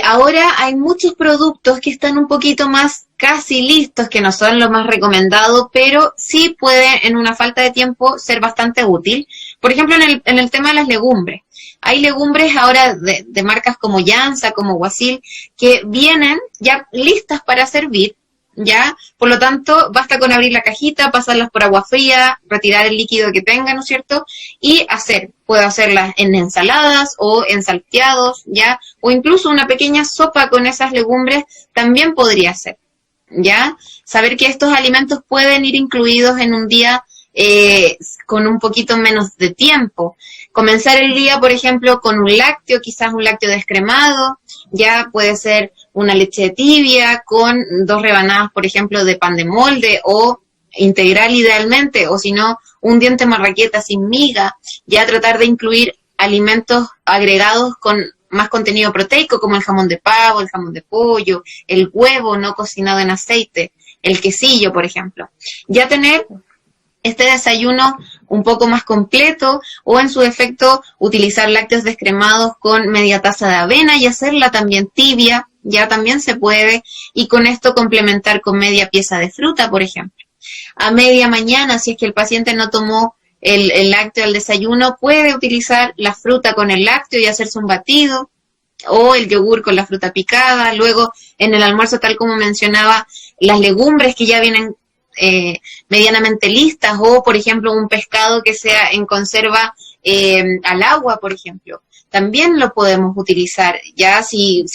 Ahora hay muchos productos que están un poquito más casi listos, que no son los más recomendados, pero sí puede, en una falta de tiempo, ser bastante útil. Por ejemplo, en el tema de las legumbres. Hay legumbres ahora de marcas como Yansa, como Guasil, que vienen ya listas para servir, ¿ya? Por lo tanto, basta con abrir la cajita, pasarlas por agua fría, retirar el líquido que tenga, ¿no es cierto? Y puedo hacerlas en ensaladas o en salteados, ¿ya? O incluso una pequeña sopa con esas legumbres también podría ser, ¿ya? Saber que estos alimentos pueden ir incluidos en un día con un poquito menos de tiempo. Comenzar el día, por ejemplo, con un lácteo, quizás un lácteo descremado, ya puede ser una leche tibia con 2 rebanadas, por ejemplo, de pan de molde o integral idealmente, o si no, un diente marraqueta sin miga, ya tratar de incluir alimentos agregados con más contenido proteico, como el jamón de pavo, el jamón de pollo, el huevo no cocinado en aceite, el quesillo, por ejemplo. Ya tener este desayuno un poco más completo, o en su defecto utilizar lácteos descremados con media taza de avena y hacerla también tibia, ya también se puede, y con esto complementar con media pieza de fruta, por ejemplo. A media mañana, si es que el paciente no tomó el lácteo al desayuno, puede utilizar la fruta con el lácteo y hacerse un batido, o el yogur con la fruta picada. Luego, en el almuerzo, tal como mencionaba, las legumbres que ya vienen medianamente listas, o por ejemplo un pescado que sea en conserva al agua, por ejemplo, también lo podemos utilizar. Ya si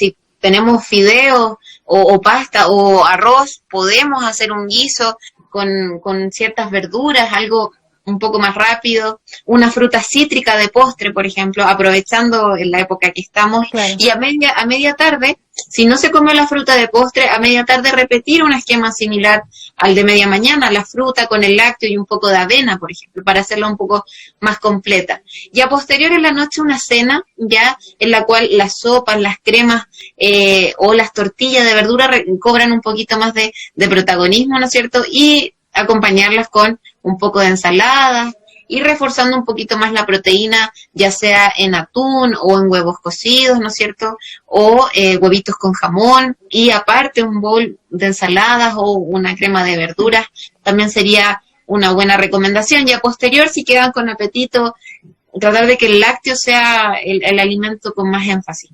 tenemos fideos o pasta o arroz, podemos hacer un guiso con ciertas verduras, algo un poco más rápido, una fruta cítrica de postre, por ejemplo, aprovechando en la época que estamos, claro. Y a media tarde, si no se come la fruta de postre, a media tarde repetir un esquema similar al de media mañana, la fruta con el lácteo y un poco de avena, por ejemplo, para hacerla un poco más completa. Y a posterior en la noche una cena, ya en la cual las sopas, las cremas o las tortillas de verdura cobran un poquito más de protagonismo, ¿no es cierto? Y acompañarlas con un poco de ensalada y reforzando un poquito más la proteína, ya sea en atún o en huevos cocidos, ¿no es cierto? O huevitos con jamón, y aparte un bowl de ensaladas o una crema de verduras también sería una buena recomendación. Y a posterior, si quedan con apetito, tratar de que el lácteo sea el alimento con más énfasis.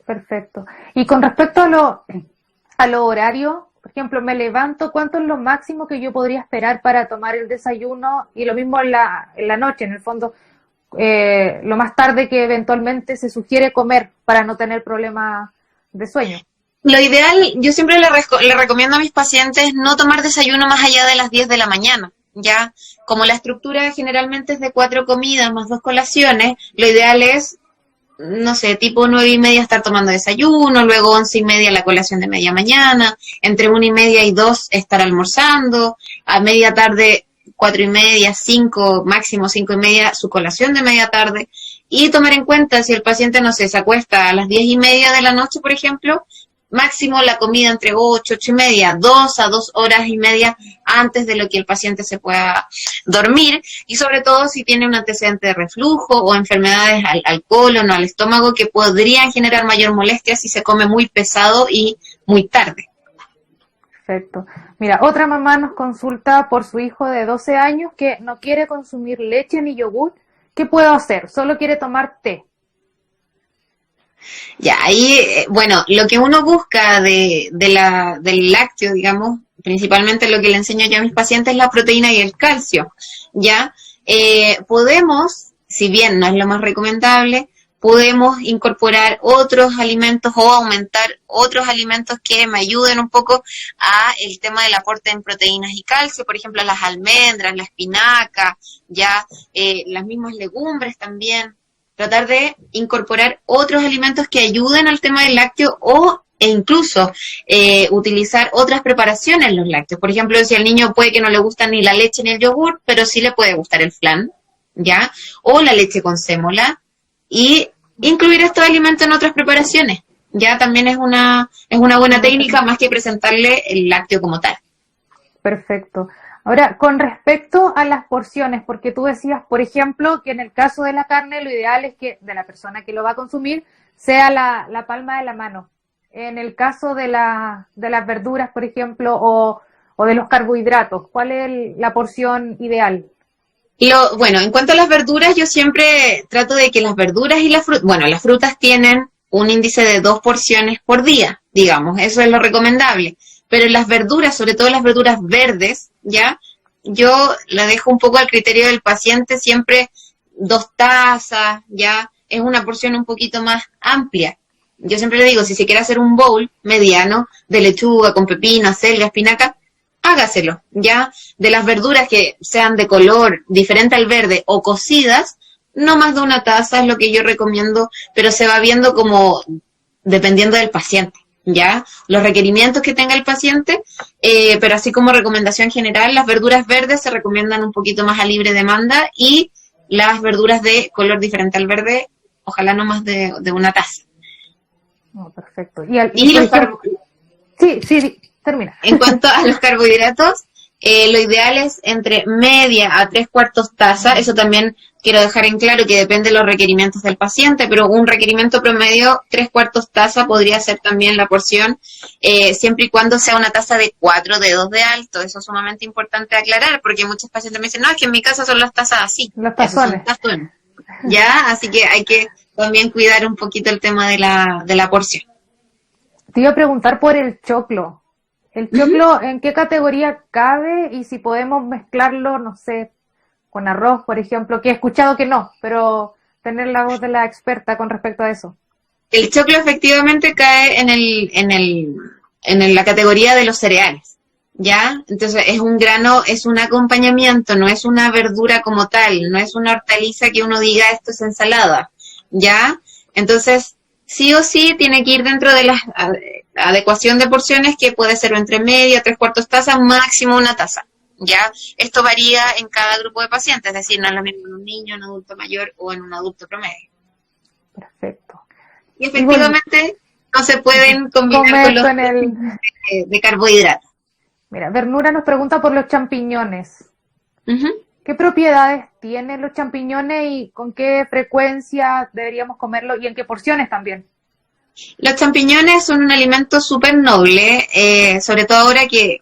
Perfecto. Y con respecto a lo horario, por ejemplo, me levanto, ¿cuánto es lo máximo que yo podría esperar para tomar el desayuno? Y lo mismo en la noche, en el fondo, lo más tarde que eventualmente se sugiere comer para no tener problemas de sueño. Lo ideal, yo siempre le recomiendo a mis pacientes no tomar desayuno más allá de las 10 de la mañana, ¿ya? Como la estructura generalmente es de 4 comidas más 2 colaciones, lo ideal es, no sé, tipo 9:30 estar tomando desayuno, luego 11:30 la colación de media mañana, entre 1:30 y 2 estar almorzando, a media tarde 4:30, 5, máximo 5:30 su colación de media tarde, y tomar en cuenta si el paciente, no sé, se acuesta a las 10:30 de la noche, por ejemplo, máximo la comida entre 8, 8:30, 2 a 2 horas y media antes de lo que el paciente se pueda dormir, y sobre todo si tiene un antecedente de reflujo o enfermedades al colon o al estómago que podrían generar mayor molestia si se come muy pesado y muy tarde. Perfecto. Mira, otra mamá nos consulta por su hijo de 12 años que no quiere consumir leche ni yogur. ¿Qué puedo hacer? Solo quiere tomar té. Ya, ahí, bueno, lo que uno busca del lácteo, digamos, principalmente lo que le enseño yo a mis pacientes es la proteína y el calcio, ¿ya? Podemos, si bien no es lo más recomendable, podemos incorporar otros alimentos o aumentar otros alimentos que me ayuden un poco a el tema del aporte en proteínas y calcio, por ejemplo, las almendras, la espinaca, ya, las mismas legumbres también. Tratar de incorporar otros alimentos que ayuden al tema del lácteo e incluso utilizar otras preparaciones en los lácteos. Por ejemplo, si al niño puede que no le gusta ni la leche ni el yogur, pero sí le puede gustar el flan, ¿ya? O la leche con sémola, y incluir estos alimentos en otras preparaciones, Ya también es una buena técnica más que presentarle el lácteo como tal. Perfecto. Ahora, con respecto a las porciones, porque tú decías, por ejemplo, que en el caso de la carne lo ideal es que de la persona que lo va a consumir sea la palma de la mano. En el caso de las verduras, por ejemplo, o de los carbohidratos, ¿cuál es la porción ideal? Bueno, en cuanto a las verduras, yo siempre trato de que las verduras y las frutas, bueno, las frutas tienen un índice de 2 porciones por día, digamos, eso es lo recomendable. Pero las verduras, sobre todo las verduras verdes, ¿ya? Yo la dejo un poco al criterio del paciente, siempre 2 tazas, ¿ya? Es una porción un poquito más amplia. Yo siempre le digo, si se quiere hacer un bowl mediano de lechuga con pepino, acelga, espinaca, hágaselo, ¿ya? De las verduras que sean de color diferente al verde o cocidas, no más de 1 taza es lo que yo recomiendo, pero se va viendo como dependiendo del paciente, ¿ya? Los requerimientos que tenga el paciente, pero así como recomendación general, las verduras verdes se recomiendan un poquito más a libre demanda y las verduras de color diferente al verde, ojalá no más de 1 taza. Oh, perfecto. Sí, termina. En cuanto a los carbohidratos, lo ideal es entre media a 3/4 taza. Eso también quiero dejar en claro que depende de los requerimientos del paciente, pero un requerimiento promedio, 3/4 taza podría ser también la porción, siempre y cuando sea una taza de 4 dedos de alto. Eso es sumamente importante aclarar, porque muchos pacientes me dicen, no, es que en mi casa son las tazas así. Los tazones. ¿Ya? Así que hay que también cuidar un poquito el tema de la porción. Te iba a preguntar por el choclo. ¿El choclo en qué categoría cabe? Y si podemos mezclarlo, no sé, con arroz, por ejemplo, que he escuchado que no, pero tener la voz de la experta con respecto a eso. El choclo efectivamente cae en la categoría de los cereales, ¿ya? Entonces es un grano, es un acompañamiento, no es una verdura como tal, no es una hortaliza que uno diga esto es ensalada, ¿ya? Entonces, sí o sí tiene que ir dentro de la adecuación de porciones, que puede ser entre media, 3/4 taza, máximo 1 taza, ¿ya? Esto varía en cada grupo de pacientes, es decir, no es lo mismo en un niño, en un adulto mayor o en un adulto promedio. Perfecto. Y efectivamente no se pueden combinar con los de carbohidratos. Mira, Bernura nos pregunta por los champiñones. Uh-huh. ¿Qué propiedades tienen los champiñones y con qué frecuencia deberíamos comerlo y en qué porciones también? Los champiñones son un alimento súper noble, sobre todo ahora que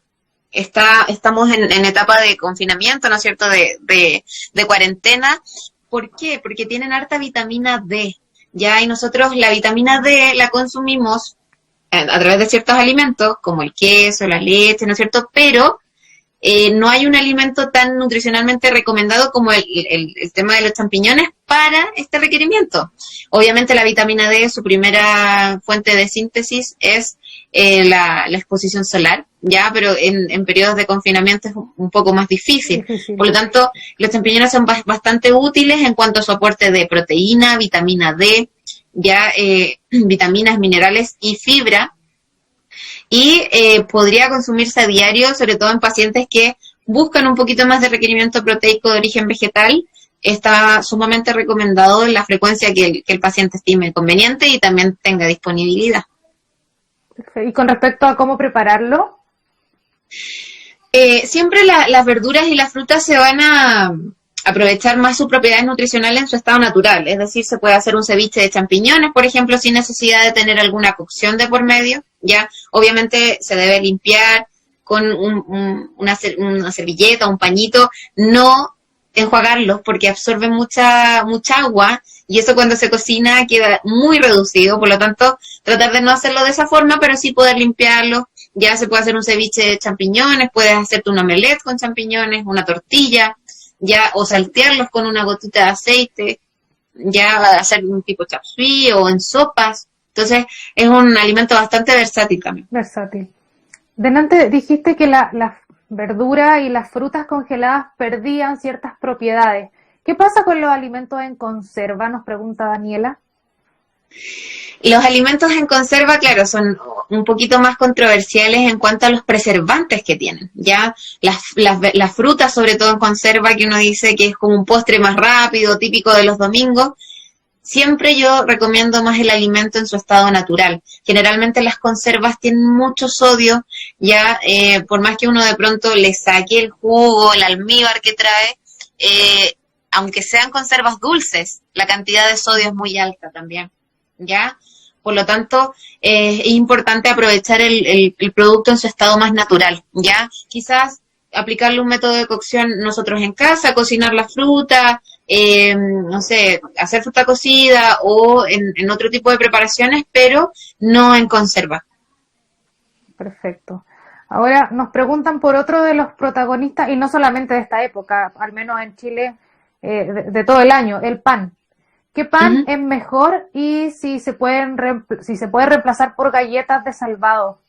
estamos en etapa de confinamiento, ¿no es cierto?, de cuarentena. ¿Por qué? Porque tienen harta vitamina D, ¿ya? Y nosotros la vitamina D la consumimos a través de ciertos alimentos, como el queso, la leche, ¿no es cierto?, pero no hay un alimento tan nutricionalmente recomendado como el tema de los champiñones para este requerimiento. Obviamente la vitamina D, su primera fuente de síntesis es la exposición solar, ya, pero en periodos de confinamiento es un poco más difícil. Por lo tanto, los champiñones son bastante útiles en cuanto a su aporte de proteína, vitamina D, ya vitaminas, minerales y fibra. Y podría consumirse a diario, sobre todo en pacientes que buscan un poquito más de requerimiento proteico de origen vegetal. Está sumamente recomendado en la frecuencia que el paciente estime conveniente y también tenga disponibilidad. ¿Y con respecto a cómo prepararlo? Siempre las verduras y las frutas se van a aprovechar más sus propiedades nutricionales en su estado natural. Es decir, se puede hacer un ceviche de champiñones, por ejemplo, sin necesidad de tener alguna cocción de por medio. Ya, obviamente se debe limpiar con una servilleta, un pañito, no enjuagarlos porque absorben mucha agua y eso cuando se cocina queda muy reducido, por lo tanto tratar de no hacerlo de esa forma, pero sí poder limpiarlo. Ya se puede hacer un ceviche de champiñones, puedes hacerte un omelette con champiñones, una tortilla, ya, o saltearlos con una gotita de aceite, ya hacer un tipo chop suey o en sopas. Entonces es un alimento bastante versátil también. Versátil. Delante dijiste que las verduras y las frutas congeladas perdían ciertas propiedades. ¿Qué pasa con los alimentos en conserva? Nos pregunta Daniela. Los alimentos en conserva, claro, son un poquito más controversiales en cuanto a los preservantes que tienen, ¿ya? Las frutas, sobre todo en conserva, que uno dice que es como un postre más rápido, típico de los domingos, siempre yo recomiendo más el alimento en su estado natural. Generalmente las conservas tienen mucho sodio, ya por más que uno de pronto le saque el jugo, el almíbar que trae, aunque sean conservas dulces, la cantidad de sodio es muy alta también, ¿ya? Por lo tanto, es importante aprovechar el producto en su estado más natural, ¿ya? Quizás aplicarle un método de cocción nosotros en casa, cocinar la fruta, no sé, hacer fruta cocida o en otro tipo de preparaciones, pero no en conserva. Perfecto. Ahora nos preguntan por otro de los protagonistas, y no solamente de esta época, al menos en Chile, de todo el año, el pan. ¿Qué pan es mejor y si se puede reemplazar por galletas de salvado?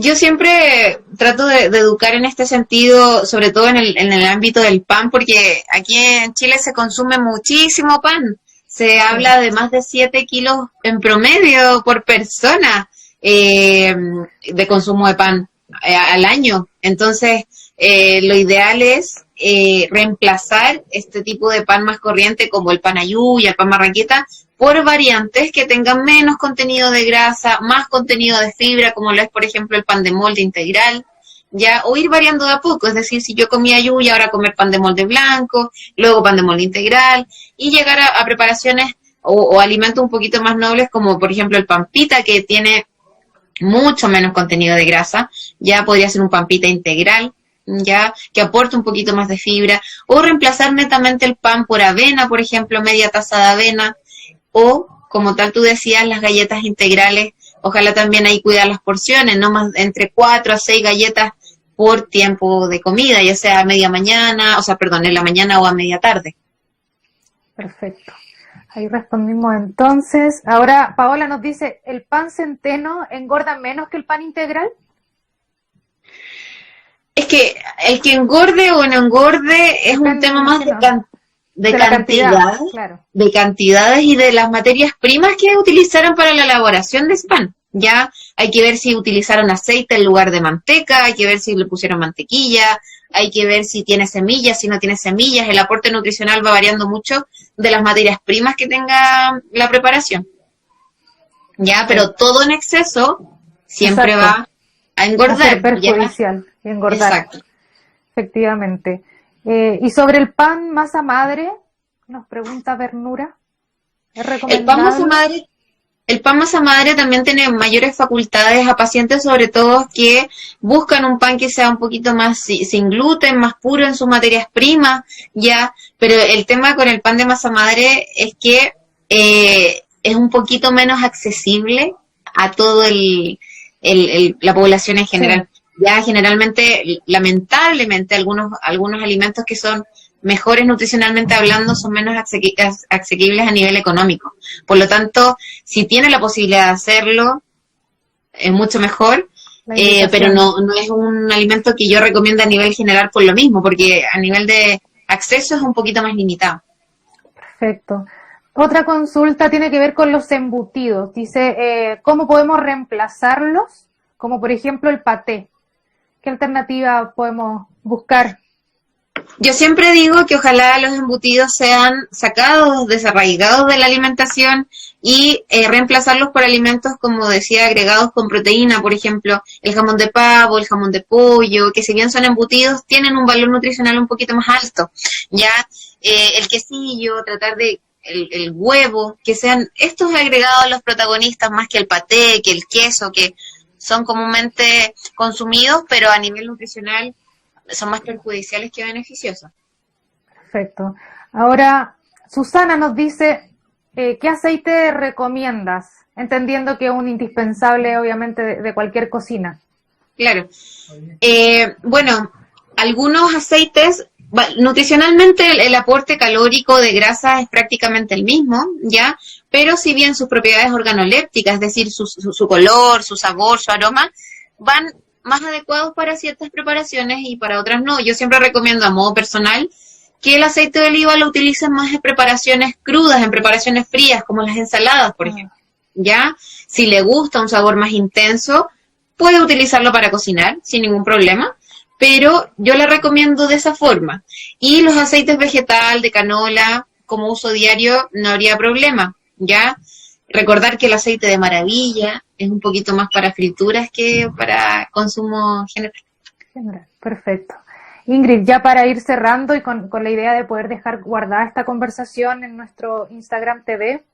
Yo siempre trato de educar en este sentido, sobre todo en el ámbito del pan, porque aquí en Chile se consume muchísimo pan. Se habla de más de 7 kilos en promedio por persona de consumo de pan al año. Entonces, lo ideal es reemplazar este tipo de pan más corriente como el pan ayú y el pan marraqueta por variantes que tengan menos contenido de grasa, más contenido de fibra, como lo es, por ejemplo, el pan de molde integral, ya, o ir variando de a poco, es decir, si yo comía ayú y ahora comer pan de molde blanco, luego pan de molde integral, y llegar a preparaciones o alimentos un poquito más nobles, como por ejemplo el pan pita, que tiene mucho menos contenido de grasa, ya podría ser un pan pita integral, ya, que aporte un poquito más de fibra, o reemplazar netamente el pan por avena, por ejemplo, media taza de avena, o, como tal tú decías, las galletas integrales, ojalá también ahí cuidar las porciones, no más entre 4 a 6 galletas por tiempo de comida, ya sea a media mañana, en la mañana o a media tarde. Perfecto. Ahí respondimos entonces. Ahora, Paola nos dice, ¿el pan centeno engorda menos que el pan integral? Es que el que engorde o no engorde es un tema más de cantidad, claro, de cantidades y de las materias primas que utilizaron para la elaboración de ese pan. Ya hay que ver si utilizaron aceite en lugar de manteca, hay que ver si le pusieron mantequilla, hay que ver si tiene semillas, si no tiene semillas. El aporte nutricional va variando mucho de las materias primas que tenga la preparación. Ya, pero todo en exceso siempre va a engordar. A ser perjudicial, y engordar. Exacto. Efectivamente. Y sobre el pan masa madre, nos pregunta Bernura, ¿es recomendable? El pan masa madre también tiene mayores facultades a pacientes, sobre todo que buscan un pan que sea un poquito más sin gluten, más puro en sus materias primas, ya. Pero el tema con el pan de masa madre es que es un poquito menos accesible a todo la población en general. Sí. Ya generalmente, lamentablemente, algunos alimentos que son mejores nutricionalmente hablando son menos asequibles a nivel económico. Por lo tanto, si tiene la posibilidad de hacerlo, es mucho mejor, pero no es un alimento que yo recomiendo a nivel general por lo mismo, porque a nivel de acceso es un poquito más limitado. Perfecto. Otra consulta tiene que ver con los embutidos. Dice, ¿cómo podemos reemplazarlos? Como por ejemplo el paté. ¿Qué alternativa podemos buscar? Yo siempre digo que ojalá los embutidos sean sacados, desarraigados de la alimentación y reemplazarlos por alimentos, como decía, agregados con proteína, por ejemplo, el jamón de pavo, el jamón de pollo, que si bien son embutidos, tienen un valor nutricional un poquito más alto. Ya el quesillo, tratar de el huevo, que sean estos agregados los protagonistas más que el paté, que el queso, que son comúnmente consumidos, pero a nivel nutricional son más perjudiciales que beneficiosos. Perfecto. Ahora, Susana nos dice, ¿qué aceite recomiendas? Entendiendo que es un indispensable, obviamente, de cualquier cocina. Claro. Bueno, algunos aceites, nutricionalmente el aporte calórico de grasa es prácticamente el mismo, ¿ya? Pero si bien sus propiedades organolépticas, es decir, su color, su sabor, su aroma, van más adecuados para ciertas preparaciones y para otras no. Yo siempre recomiendo a modo personal que el aceite de oliva lo utilicen más en preparaciones crudas, en preparaciones frías, como las ensaladas, por ejemplo. ¿Ya? Si le gusta un sabor más intenso, puede utilizarlo para cocinar sin ningún problema, pero yo le recomiendo de esa forma. Y los aceites vegetal, de canola, como uso diario no habría problema, ¿ya? Recordar que el aceite de maravilla es un poquito más para frituras que para consumo general. Perfecto. Ingrid, ya para ir cerrando y con la idea de poder dejar guardada esta conversación en nuestro Instagram TV,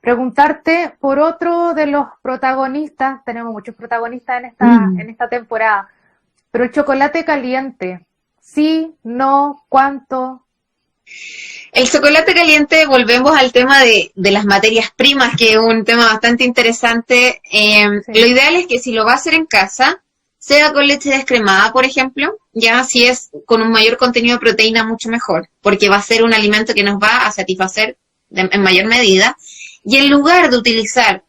preguntarte por otro de los protagonistas, tenemos muchos protagonistas en esta temporada, pero el chocolate caliente, ¿sí, no, cuánto? El chocolate caliente, volvemos al tema de las materias primas, que es un tema bastante interesante. Sí. Lo ideal es que si lo va a hacer en casa, sea con leche descremada, por ejemplo, ya si es con un mayor contenido de proteína, mucho mejor, porque va a ser un alimento que nos va a satisfacer en mayor medida. Y en lugar de utilizar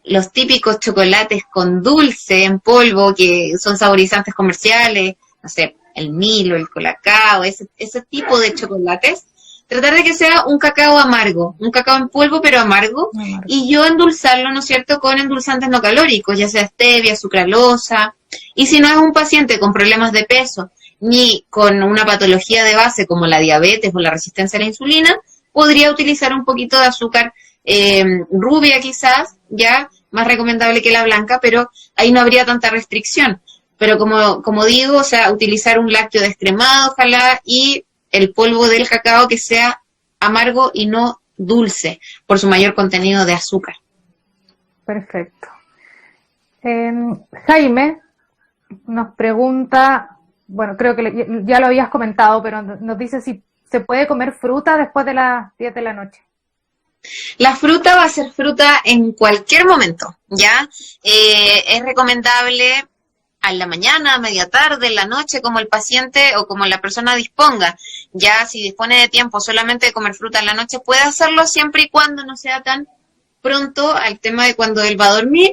los típicos chocolates con dulce en polvo, que son saborizantes comerciales, no sé, el Milo, el Colacao, ese tipo de chocolates, tratar de que sea un cacao amargo, un cacao en polvo pero amargo, y yo endulzarlo, ¿no es cierto?, con endulzantes no calóricos, ya sea stevia, sucralosa, y si no es un paciente con problemas de peso, ni con una patología de base como la diabetes o la resistencia a la insulina, podría utilizar un poquito de azúcar rubia quizás, ya, más recomendable que la blanca, pero ahí no habría tanta restricción. Pero como digo, o sea, utilizar un lácteo descremado, ojalá, y el polvo del cacao que sea amargo y no dulce, por su mayor contenido de azúcar. Perfecto. Jaime nos pregunta, bueno, creo que ya lo habías comentado, pero nos dice si se puede comer fruta después de las 10 de la noche. La fruta va a ser fruta en cualquier momento, ¿ya? Es recomendable a la mañana, a media tarde, en la noche, como el paciente o como la persona disponga. Ya si dispone de tiempo solamente de comer fruta en la noche, puede hacerlo siempre y cuando no sea tan pronto al tema de cuando él va a dormir.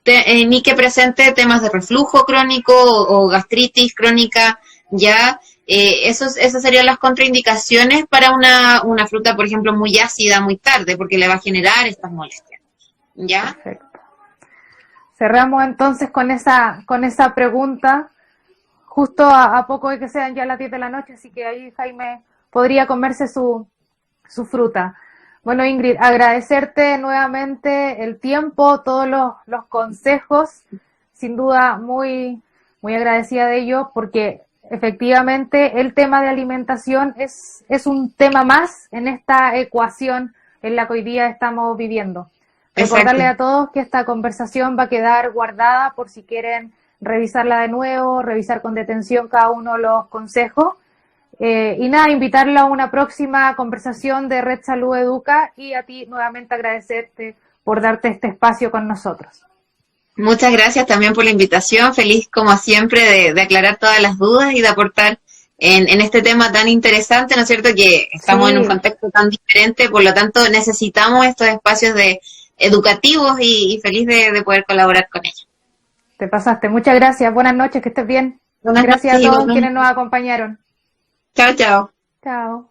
Ni que presente temas de reflujo crónico o gastritis crónica, ya. Esas serían las contraindicaciones para una fruta, por ejemplo, muy ácida muy tarde, porque le va a generar estas molestias, ¿ya? Perfecto. Cerramos entonces con esa pregunta, justo a poco de que sean ya las 10 de la noche, así que ahí Jaime podría comerse su fruta. Bueno, Ingrid, agradecerte nuevamente el tiempo, todos los consejos, sin duda muy, muy agradecida de ello, porque efectivamente el tema de alimentación es un tema más en esta ecuación en la que hoy día estamos viviendo. Recordarle a todos que esta conversación va a quedar guardada por si quieren revisarla de nuevo, revisar con detención cada uno de los consejos. Y nada, invitarla a una próxima conversación de Red Salud Educa, y a ti nuevamente agradecerte por darte este espacio con nosotros. Muchas gracias también por la invitación, feliz como siempre de aclarar todas las dudas y de aportar en este tema tan interesante, ¿no es cierto?, que estamos en un contexto tan diferente, por lo tanto necesitamos estos espacios educativos y feliz de poder colaborar con ella. Te pasaste, muchas gracias, buenas noches, que estés bien. Gracias a todos quienes nos acompañaron. Chao, chao. Chao.